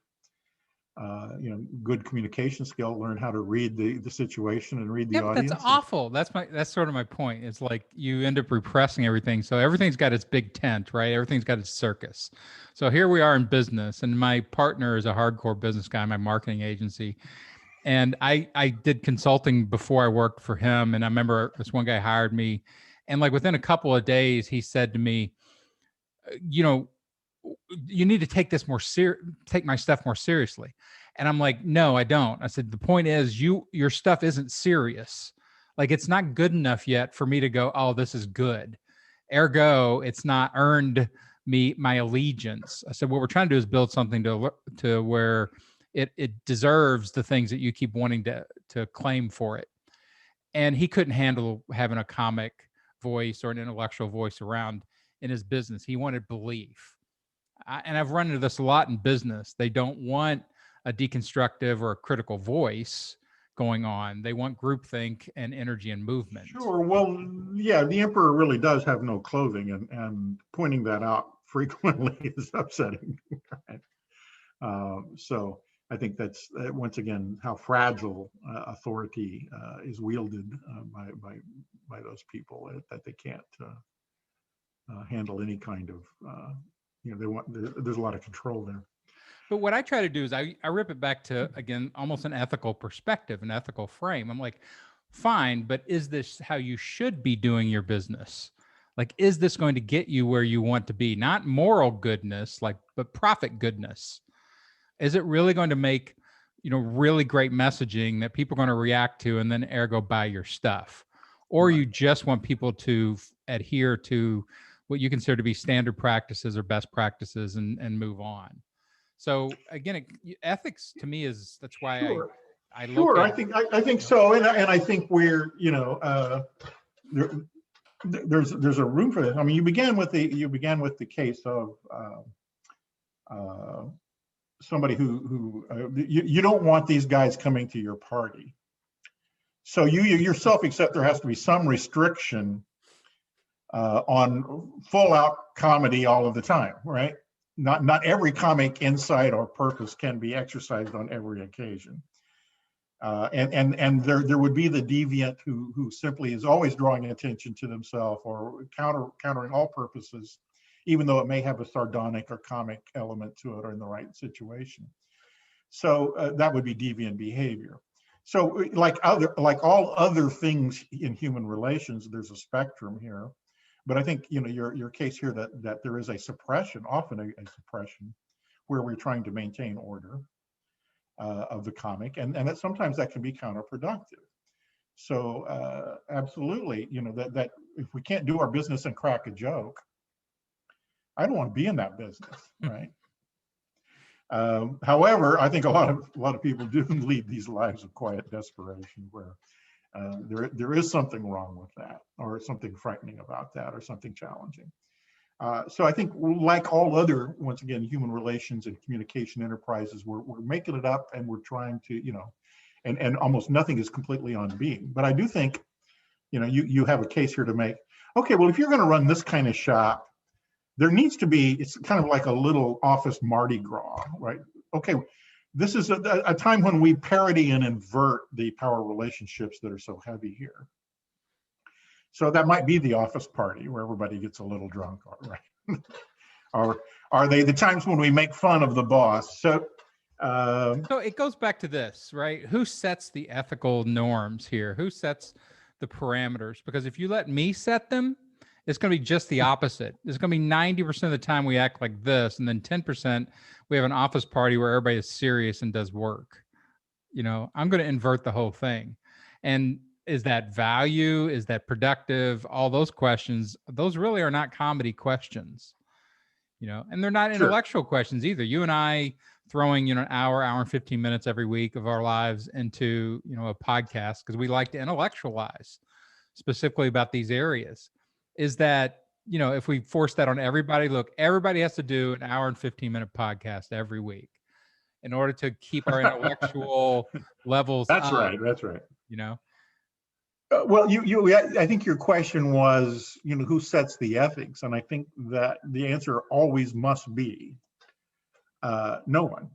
good communication skill, learn how to read the situation and read the yeah, but that's audience. awful. That's sort of my point. It's like you end up repressing everything. So everything's got its big tent, right? Everything's got its circus. So here we are in business, and my partner is a hardcore business guy, my marketing agency. And I did consulting before I worked for him. And I remember this one guy hired me, and like within a couple of days, he said to me, you know, you need to take my stuff more seriously. And I'm like, no, I don't. I said, the point is your stuff isn't serious. Like, it's not good enough yet for me to go, oh, this is good. Ergo, it's not earned me my allegiance. I said, what we're trying to do is build something to where it deserves the things that you keep wanting to claim for it. And he couldn't handle having a comic voice or an intellectual voice around in his business. He wanted belief. And I've run into this a lot in business. They don't want a deconstructive or a critical voice going on. They want groupthink and energy and movement. Sure. Well, yeah, the emperor really does have no clothing, and pointing that out frequently is upsetting. Right? So I think that's once again how fragile authority is wielded by those people, that they can't handle any kind of there's a lot of control there. But what I try to do is I rip it back to, again, almost an ethical perspective, an ethical frame. I'm like, fine, but is this how you should be doing your business? Like, is this going to get you where you want to be? Not moral goodness, but profit goodness. Is it really going to make, really great messaging that people are going to react to and then ergo buy your stuff? Or Right. you just want people to adhere to what you consider to be standard practices or best practices and move on. So again, ethics to me that's why Sure. I Sure, I think so, and I think we're there's a room for this. I mean, you began with the case of somebody who you don't want these guys coming to your party, so you yourself accept there has to be some restriction on full out comedy all of the time, right? Not every comic insight or purpose can be exercised on every occasion. And there would be the deviant who simply is always drawing attention to themselves or countering all purposes, even though it may have a sardonic or comic element to it or in the right situation. So that would be deviant behavior. So like all other things in human relations, there's a spectrum here. But I think your case here that there is a suppression, often a suppression, where we're trying to maintain order of the comic, and that sometimes that can be counterproductive. So absolutely, that if we can't do our business and crack a joke, I don't want to be in that business, right? However, I think a lot of people do lead these lives of quiet desperation where there is something wrong with that, or something frightening about that, or something challenging. So I think, like all other, once again, human relations and communication enterprises, we're making it up and we're trying to, and almost nothing is completely on being. But I do think, you have a case here to make. Okay, well, if you're going to run this kind of shop, there needs to be, it's kind of like a little office Mardi Gras, right? Okay, this is a time when we parody and invert the power relationships that are so heavy here. So that might be the office party where everybody gets a little drunk, right? Or are they the times when we make fun of the boss? So it goes back to this, right? Who sets the ethical norms here? Who sets the parameters? Because if you let me set them, it's going to be just the opposite. It's going to be 90% of the time we act like this, and then 10% we have an office party where everybody is serious and does work. I'm going to invert the whole thing. And is that value? Is that productive? All those questions, those really are not comedy questions, and they're not intellectual questions either. You and I throwing, an hour and 15 minutes every week of our lives into, a podcast because we like to intellectualize specifically about these areas. Is that, if we force that on everybody, look, everybody has to do an hour and 15-minute podcast every week in order to keep our intellectual levels that's up, right. That's right. Well, I think your question was, who sets the ethics? And I think that the answer always must be no one.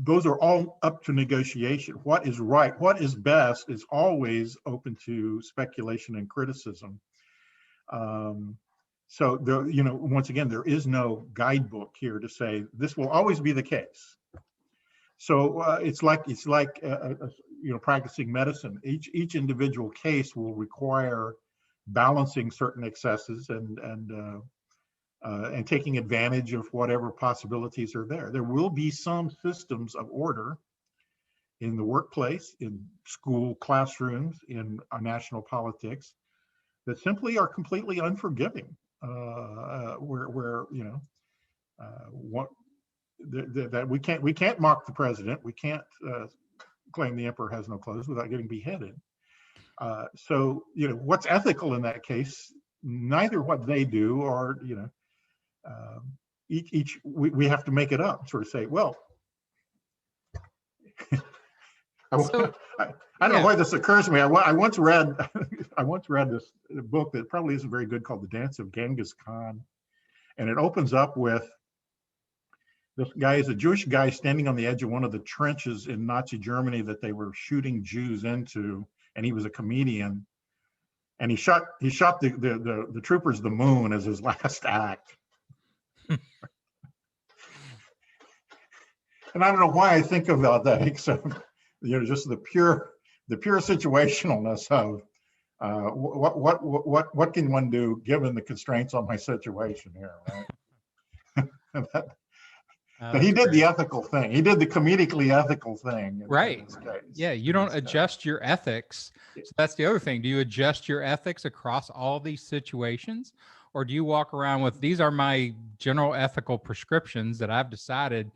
Those are all up to negotiation. What is right, what is best is always open to speculation and criticism. So once again, there is no guidebook here to say this will always be the case. So it's like practicing medicine. Each individual case will require balancing certain excesses and taking advantage of whatever possibilities are there. There will be some systems of order in the workplace, in school classrooms, in our national politics that simply are completely unforgiving. That we can't mock the president. We can't claim the emperor has no clothes without getting beheaded. So what's ethical in that case? Neither what they do or we have to make it up. Sort of say, well, I don't know why this occurs to me. I once read this book that probably isn't very good called The Dance of Genghis Khan, and it opens up with this guy is a Jewish guy standing on the edge of one of the trenches in Nazi Germany that they were shooting Jews into, and he was a comedian, and he shot the troopers the moon as his last act. And I don't know why I think about that, except just the pure situationalness of what can one do given the constraints on my situation here, right? But he did the ethical thing. He did the comedically ethical thing. Right. Yeah, you don't adjust your ethics. So that's the other thing. Do you adjust your ethics across all these situations? Or do you walk around with, these are my general ethical prescriptions that I've decided,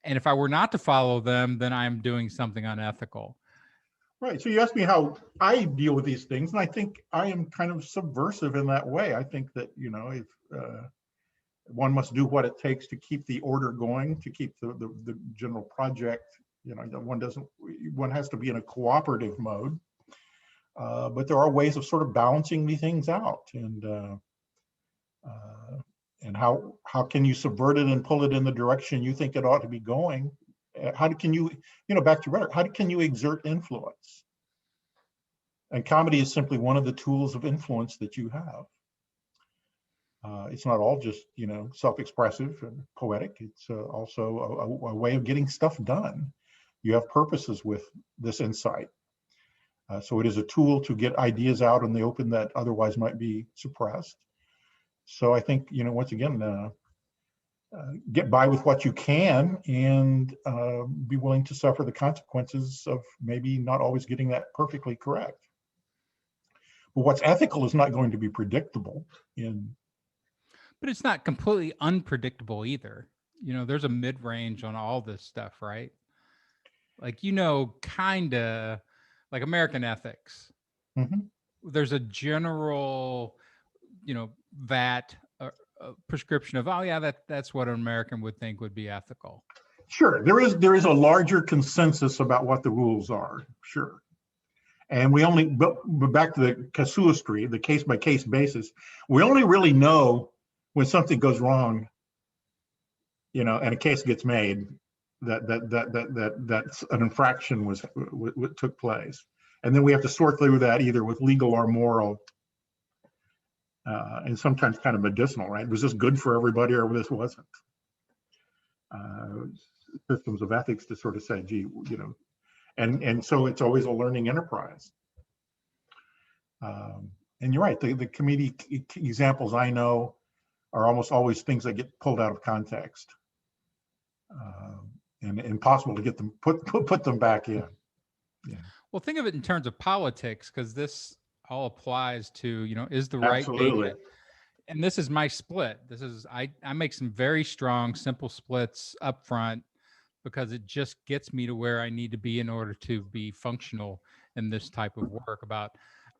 and if I were not to follow them, then I'm doing something unethical? Right. So you asked me how I deal with these things, and I think I am kind of subversive in that way. I think that, if one must do what it takes to keep the order going, to keep the general project, one has to be in a cooperative mode. But there are ways of sort of balancing these things out, and how can you subvert it and pull it in the direction you think it ought to be going? How can you, back to rhetoric, how can you exert influence? And comedy is simply one of the tools of influence that you have. It's not all just, self-expressive and poetic. It's also a way of getting stuff done. You have purposes with this insight. So it is a tool to get ideas out in the open that otherwise might be suppressed. So I think, once again, get by with what you can and be willing to suffer the consequences of maybe not always getting that perfectly correct. But what's ethical is not going to be predictable But it's not completely unpredictable either. There's a mid-range on all this stuff, right? Like, kind of like American ethics. Mm-hmm. There's a general, that prescription of, oh yeah, that's what an American would think would be ethical. Sure, there is a larger consensus about what the rules are. Sure. And but back to the casuistry, the case-by-case basis, we only really know when something goes wrong, and a case gets made that an infraction took place, and then we have to sort through that either with legal or moral, and sometimes kind of medicinal. Right? Was this good for everybody, or this wasn't? Systems of ethics to sort of say, gee, and so it's always a learning enterprise. And you're right. The comedic examples I know are almost always things that get pulled out of context, and impossible to get them put them back in. Yeah. Well, think of it in terms of politics, because this all applies to, is the right Absolutely. And this is my split. I make some very strong, simple splits up front because it just gets me to where I need to be in order to be functional in this type of work.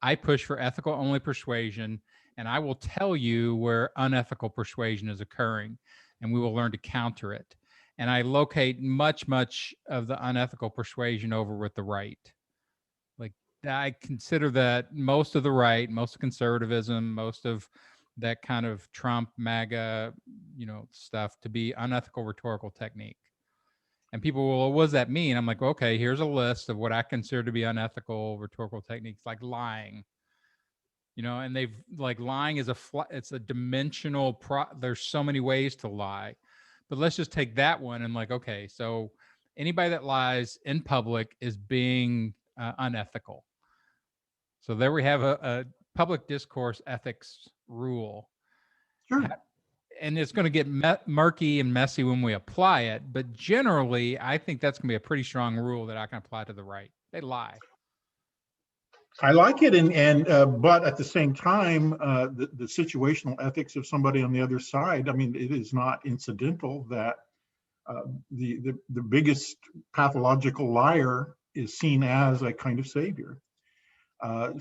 I push for ethical only persuasion, and I will tell you where unethical persuasion is occurring, and we will learn to counter it. And I locate much of the unethical persuasion over with the right. Like, I consider that most of the right, most of conservatism, most of that kind of Trump, MAGA, stuff to be unethical rhetorical technique. And people will, well, what does that mean? I'm like, well, okay, here's a list of what I consider to be unethical rhetorical techniques, like lying. And they've like lying is it's a dimensional there's so many ways to lie. But let's just take that one and like, okay, so anybody that lies in public is being unethical. So there we have a public discourse ethics rule. Sure. And it's going to get murky and messy when we apply it. But generally, I think that's going to be a pretty strong rule that I can apply to the right. They lie. I like it, but at the same time, the situational ethics of somebody on the other side. I mean, it is not incidental that the biggest pathological liar is seen as a kind of savior.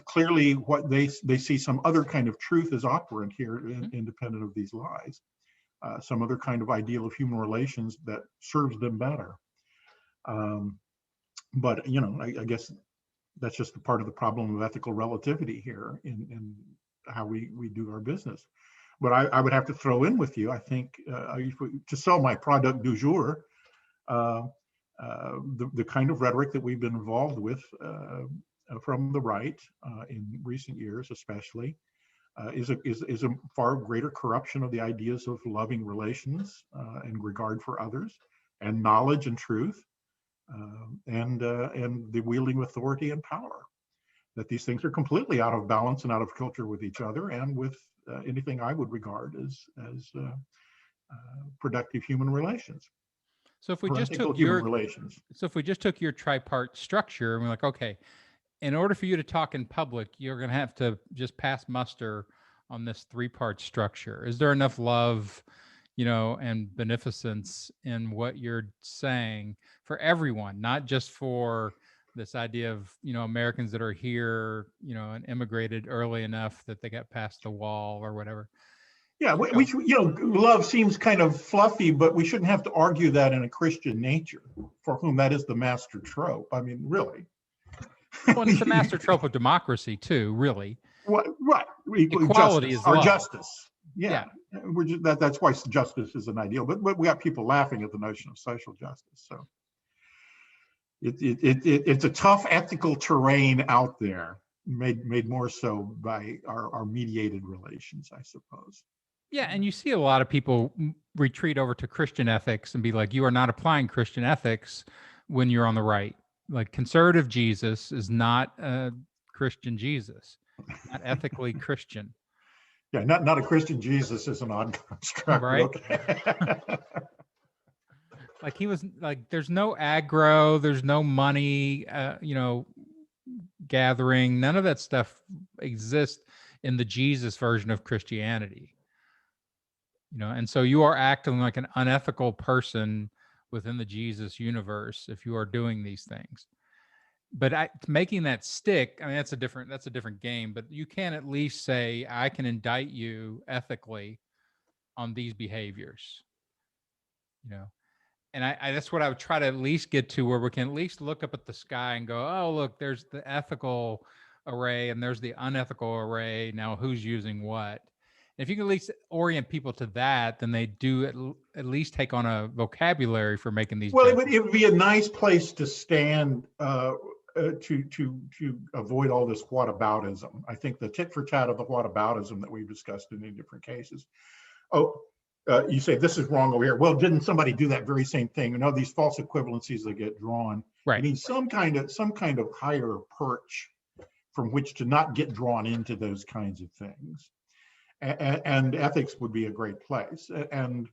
Clearly, what they see some other kind of truth is operant here, independent of these lies. Some other kind of ideal of human relations that serves them better. But I guess that's just a part of the problem of ethical relativity here in how we do our business. But I would have to throw in with you, I think, to sell my product du jour, the kind of rhetoric that we've been involved with from the right in recent years, especially, is a far greater corruption of the ideas of loving relations and regard for others, and knowledge and truth. And the wielding of authority and power, that these things are completely out of balance and out of kilter with each other and with anything I would regard as productive human relations. So if we just took your tripart structure and we're like, okay, in order for you to talk in public, you're going to have to just pass muster on this 3-part structure. Is there enough love, and beneficence in what you're saying for everyone, not just for this idea of, Americans that are here, and immigrated early enough that they got past the wall or whatever? Yeah, love seems kind of fluffy, but we shouldn't have to argue that in a Christian nature, for whom that is the master trope. I mean, really. Well, it's the master trope of democracy too, really. Right. Equality is love. Justice. Yeah. That's why justice is an ideal. But we got people laughing at the notion of social justice. So it's a tough ethical terrain out there, made more so by our mediated relations, I suppose. Yeah, and you see a lot of people retreat over to Christian ethics and be like, you are not applying Christian ethics when you're on the right. Like conservative Jesus is not a Christian Jesus, not ethically Christian. Yeah, not a Christian Jesus is an odd construct, right? Okay. Like he was like, there's no aggro, there's no money, gathering. None of that stuff exists in the Jesus version of Christianity. And so you are acting like an unethical person within the Jesus universe if you are doing these things. But making that stick, I mean, that's a different game. But you can at least say, I can indict you ethically on these behaviors. And I that's what I would try to at least get to, where we can at least look up at the sky and go, oh, look, there's the ethical array and there's the unethical array. Now who's using what? If you can at least orient people to that, then they do at least take on a vocabulary for making these. Well, it would be a nice place to stand to avoid all this whataboutism. I think the tit for tat of the whataboutism that we've discussed in many different cases. Oh, you say this is wrong over here. Well, didn't somebody do that very same thing? These false equivalencies that get drawn. Right. I mean, some kind of higher perch from which to not get drawn into those kinds of things. And ethics would be a great place. And,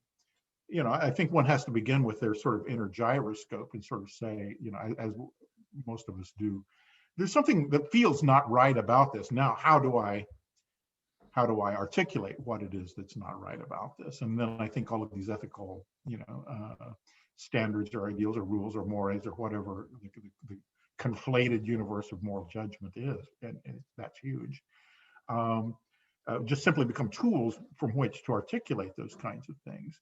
I think one has to begin with their sort of inner gyroscope and sort of say, as most of us do, there's something that feels not right about this. Now, how do I articulate what it is that's not right about this? And then I think all of these ethical, standards or ideals or rules or mores or whatever the conflated universe of moral judgment is, and that's huge. Just simply become tools from which to articulate those kinds of things.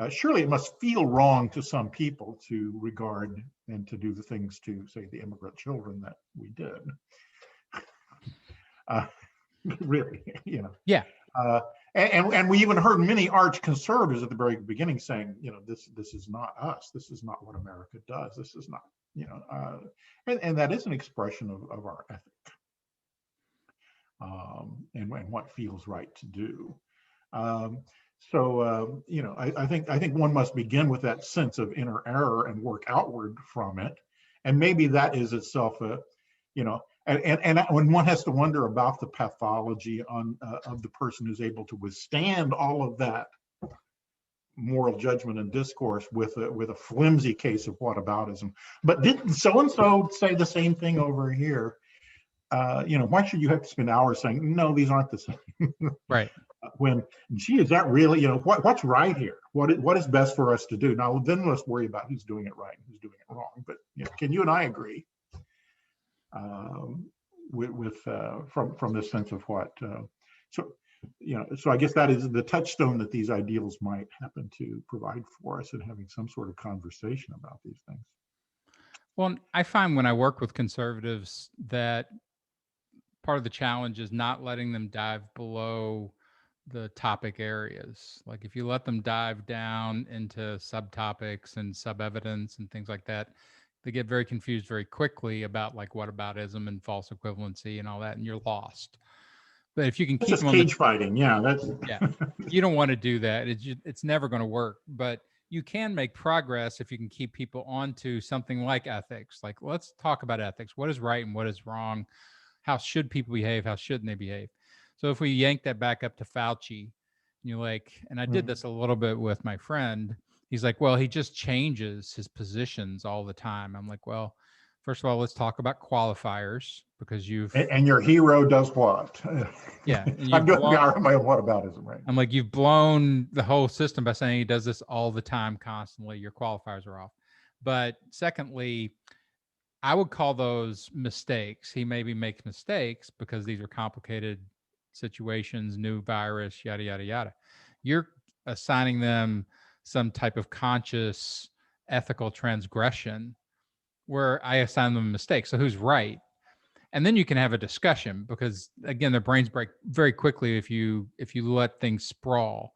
Surely it must feel wrong to some people to regard and to do the things to, say, the immigrant children that we did. Uh, really, you know. Yeah. And we even heard many arch conservatives at the very beginning saying, you know, this is not us. This is not what America does. This is not, you know, and that is an expression of our ethic, and what feels right to do. You know, I think one must begin with that sense of inner error and work outward from it, and maybe that is itself a, you know, and when one has to wonder about the pathology of the person who's able to withstand all of that moral judgment and discourse with a flimsy case of whataboutism. But didn't so and so say the same thing over here? You know, why should you have to spend hours saying no? These aren't the same. Right. When, gee, is that really, you know, what's right here? What is best for us to do? Now, then let's worry about who's doing it right and who's doing it wrong. But you know, can you and I agree from this sense of what? So, you know, so I guess that is the touchstone that these ideals might happen to provide for us in having some sort of conversation about these things. Well, I find when I work with conservatives that part of the challenge is not letting them dive below the topic areas. Like if you let them dive down into subtopics and sub-evidence and things like that, they get very confused very quickly about like whataboutism and false equivalency and all that, and you're lost. But if you can It's keep just them on cage fighting, yeah. That's you don't want to do that. It's never going to work. But you can make progress if you can keep people onto something like ethics. Like let's talk about ethics. What is right and what is wrong? How should people behave? How shouldn't they behave? So if we yank that back up to Fauci, and you're like, and I did this a little bit with my friend. He's like, well, he just changes his positions all the time. I'm like, well, first of all, let's talk about qualifiers because you've and your hero does what? yeah, and I'm you've doing blown, my whataboutism, right? I'm like, you've blown the whole system by saying he does this all the time, constantly. Your qualifiers are off. But secondly, I would call those mistakes. He maybe makes mistakes because these are complicated situations, new virus, yada, yada, yada. You're assigning them some type of conscious ethical transgression where I assign them a mistake. So who's right? And then you can have a discussion because again, their brains break very quickly if you let things sprawl.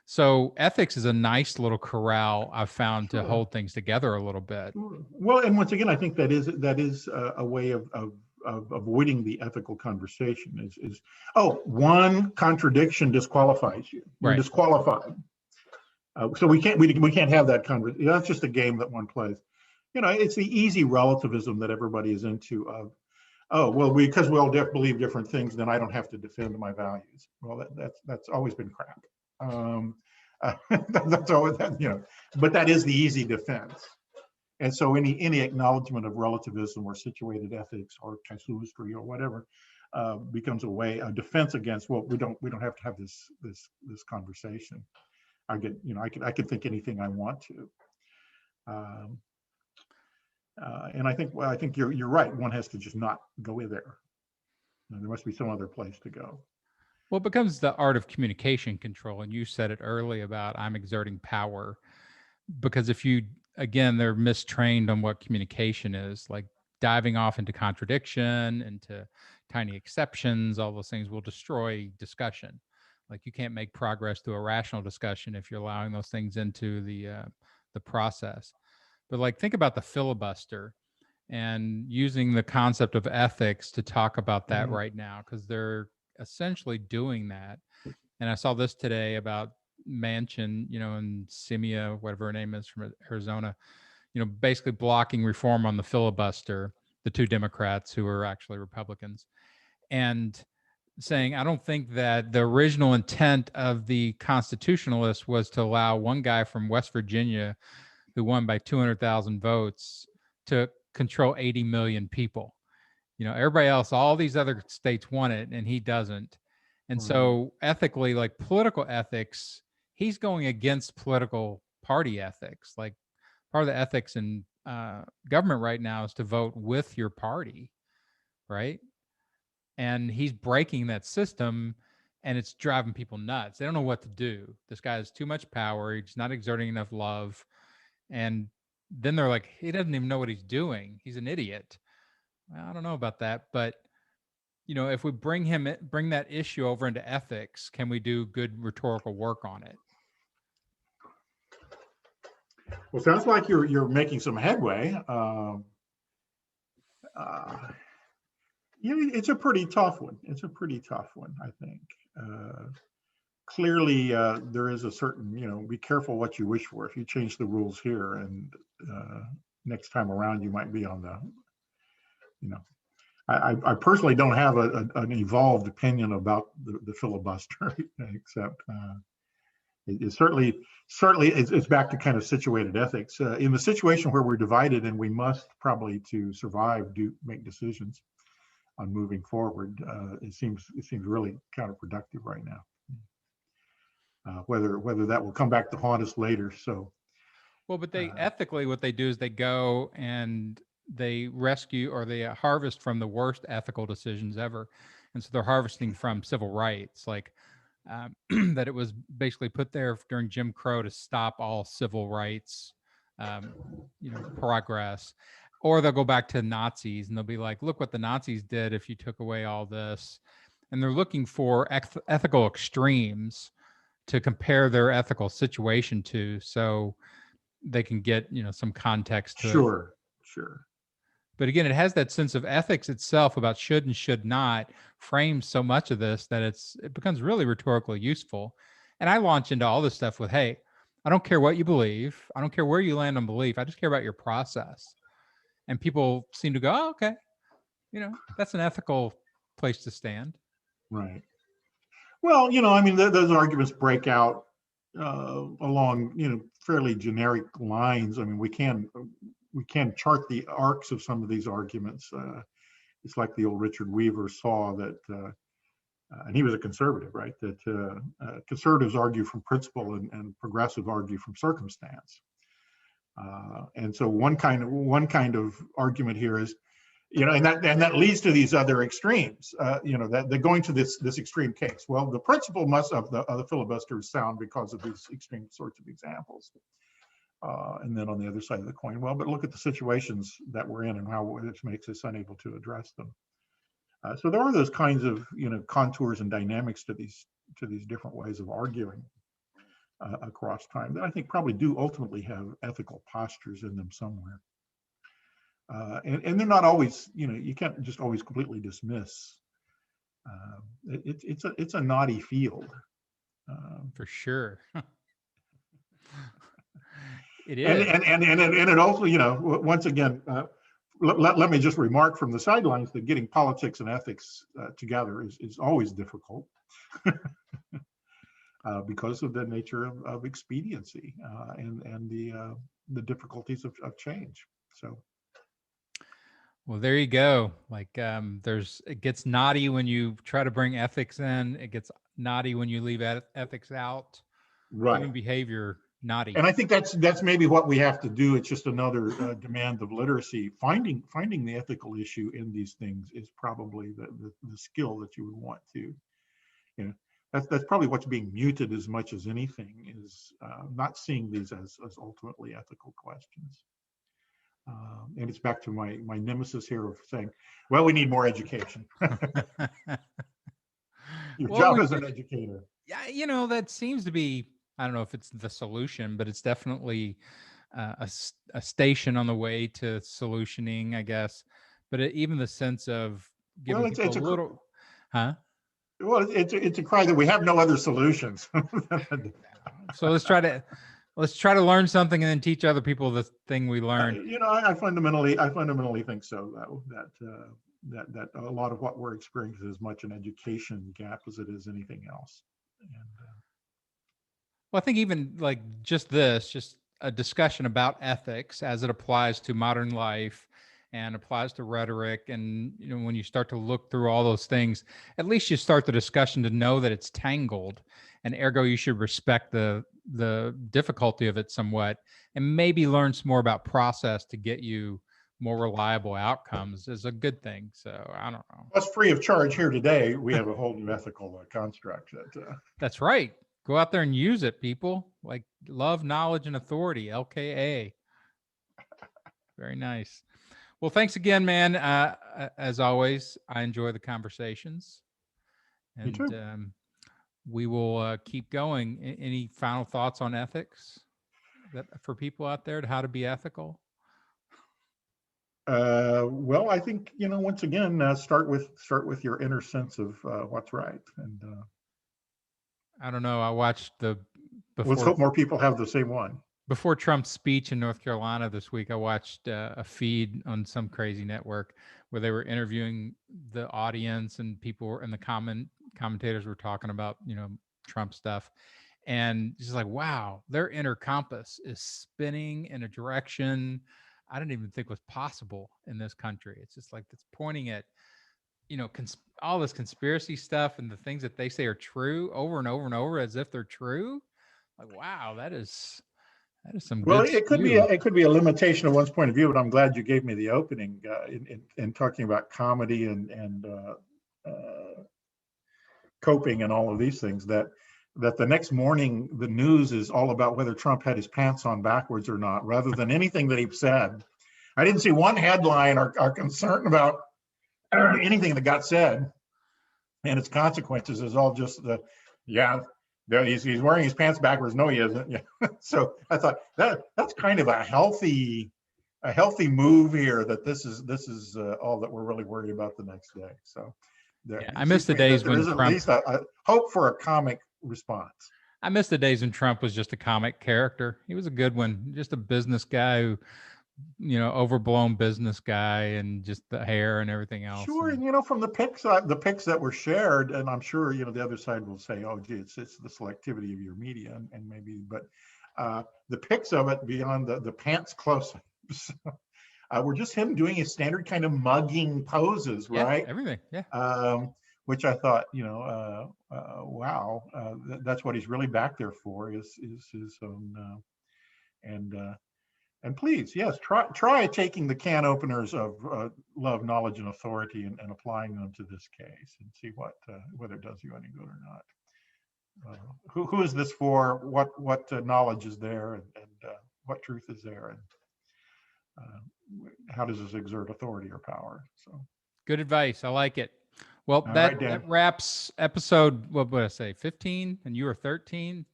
So ethics is a nice little corral I've found to hold things together a little bit. Well, and once again, I think that is a way of avoiding the ethical conversation. Is one contradiction disqualifies you. You're Right. disqualified. So we can't have that conversation. That's just a game that one plays. You know, it's the easy relativism that everybody is into. Because we all believe different things, then I don't have to defend my values. Well, that's always been crap. That's always that, you know, but that is the easy defense. And so any acknowledgement of relativism or situated ethics or casuistry or whatever becomes a defense against, well, we don't have to have this conversation. I can think anything I want to. And I think you're right. One has to just not go in there. There must be some other place to go. Well, it becomes the art of communication control. And you said it early about I'm exerting power. Because if you, again, they're mistrained on what communication is, like diving off into contradiction, into tiny exceptions, all those things will destroy discussion. Like you can't make progress through a rational discussion if you're allowing those things into the process. But like think about the filibuster and using the concept of ethics to talk about that right now, because they're essentially doing that. And I saw this today about Manchin, you know, and Simia, whatever her name is from Arizona, you know, basically blocking reform on the filibuster, the two Democrats who are actually Republicans, and saying, I don't think that the original intent of the constitutionalists was to allow one guy from West Virginia who won by 200,000 votes to control 80 million people. You know, everybody else, all these other states want it and he doesn't. And so ethically, like political ethics, he's going against political party ethics. Like part of the ethics in government right now is to vote with your party, right? And he's breaking that system and it's driving people nuts. They don't know what to do. This guy has too much power. He's not exerting enough love. And then they're like, he doesn't even know what he's doing. He's an idiot. Well, I don't know about that, but if we bring that issue over into ethics, can we do good rhetorical work on it? Well, sounds like you're making some headway. It's a pretty tough one. It's a pretty tough one, I think. Clearly, there is a certain, be careful what you wish for. If you change the rules here, and next time around, you might be on the, I personally don't have an evolved opinion about the filibuster, except it certainly it's back to kind of situated ethics. In the situation where we're divided and we must probably, to survive, make decisions on moving forward, it seems really counterproductive right now. Whether that will come back to haunt us later. So, well, but they ethically, what they do is they go and they rescue, or they harvest from the worst ethical decisions ever, and so they're harvesting from civil rights, like that it was basically put there during Jim Crow to stop all civil rights, progress. Or they'll go back to Nazis and they'll be like, look what the Nazis did if you took away all this. And they're looking for ethical extremes to compare their ethical situation to, so they can get, some context to it. Sure. But again, it has that sense of ethics itself about should and should not, frames so much of this that it becomes really rhetorically useful. And I launch into all this stuff with, hey, I don't care what you believe. I don't care where you land on belief. I just care about your process. And people seem to go, oh, okay, that's an ethical place to stand. Right. Well, those arguments break out along, fairly generic lines. I mean, we can chart the arcs of some of these arguments. It's like the old Richard Weaver saw that, and he was a conservative, right? That conservatives argue from principle and progressive argue from circumstance. And so one kind of argument here is, and that leads to these other extremes. That they're going to this extreme case. Well, the principle of the filibuster is sound because of these extreme sorts of examples. And then on the other side of the coin, well, but look at the situations that we're in and how it makes us unable to address them. So there are those kinds of contours and dynamics to these different ways of arguing across time that I think probably do ultimately have ethical postures in them somewhere. And they're not always, you can't just always completely dismiss. It's a knotty field. For sure. It is. And it also, once again, let me just remark from the sidelines that getting politics and ethics together is always difficult. Because of the nature of expediency and the difficulties of change. So, well, there you go. Like, it gets knotty when you try to bring ethics in. It gets knotty when you leave ethics out. Right. Human behavior, knotty. And I think that's maybe what we have to do. It's just another demand of literacy. Finding the ethical issue in these things is probably the skill that you would want to, That's probably what's being muted as much as anything, is not seeing these as ultimately ethical questions. And it's back to my nemesis here of saying, well, we need more education. Your job as an educator. Yeah, that seems to be, I don't know if it's the solution, but it's definitely a station on the way to solutioning, I guess. But even the sense of giving people a little, huh? Well, it's a cry that we have no other solutions. So let's try to learn something and then teach other people the thing we learned. I fundamentally think so, that a lot of what we're experiencing is as much an education gap as it is anything else. And, well, I think even like just a discussion about ethics as it applies to modern life and applies to rhetoric. And, when you start to look through all those things, at least you start the discussion to know that it's tangled, and ergo you should respect the difficulty of it somewhat, and maybe learn some more about process to get you more reliable outcomes is a good thing. So I don't know. Plus, free of charge here today, we have a whole new ethical construct. That's right. Go out there and use it, people. Like love, knowledge, and authority, LKA. Very nice. Well, thanks again, man. As always, I enjoy the conversations, Me and too. we will keep going. Any final thoughts on ethics that for people out there to how to be ethical? Well, I think, once again, start with your inner sense of what's right, and I don't know. I watched let's hope more people have the same one. before Trump's speech in North Carolina this week. I watched a feed on some crazy network where they were interviewing the audience, and people were, and the commentators were talking about Trump stuff, and just like, wow, their inner compass is spinning in a direction I didn't even think was possible in this country. It's just like it's pointing at all this conspiracy stuff and the things that they say are true over and over and over as if they're true. Like, wow, that is some Well, good it could be spew. it could be a limitation of one's point of view, but I'm glad you gave me the opening in talking about comedy and coping and all of these things. That the next morning the news is all about whether Trump had his pants on backwards or not, rather than anything that he said. I didn't see one headline or concern about anything that got said and its consequences. Is all just he's wearing his pants backwards. No, he isn't. Yeah. So I thought that's kind of a healthy move here. That this is all that we're really worried about the next day. So I miss the days when Trump, at least a hope for a comic response. I miss the days when Trump was just a comic character. He was a good one, just a business guy who, overblown business guy, and just the hair and everything else. Sure, and from the pics that were shared, and I'm sure the other side will say, "Oh, gee, it's the selectivity of your media," and maybe, but the pics of it beyond the pants close-ups were just him doing his standard kind of mugging poses, right? Everything, yeah. Which I thought, wow, that's what he's really back there for is his own and please, yes, try taking the can openers of love, knowledge, and authority and applying them to this case and see whether it does you any good or not. Who is this for? What knowledge is there, and what truth is there, and how does this exert authority or power? So good advice. I like it. Well, that wraps episode, what would I say, 15, and you were 13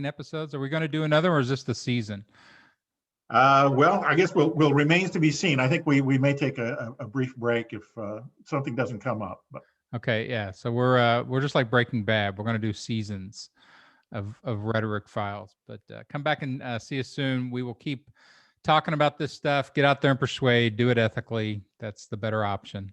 episodes. Are we going to do another, or is this the season? Well, I guess we'll remains to be seen. I think we may take a brief break if something doesn't come up. But okay, yeah. So we're just like Breaking Bad. We're going to do seasons of Rhetoric Files. But come back and see us soon. We will keep talking about this stuff. Get out there and persuade. Do it ethically. That's the better option.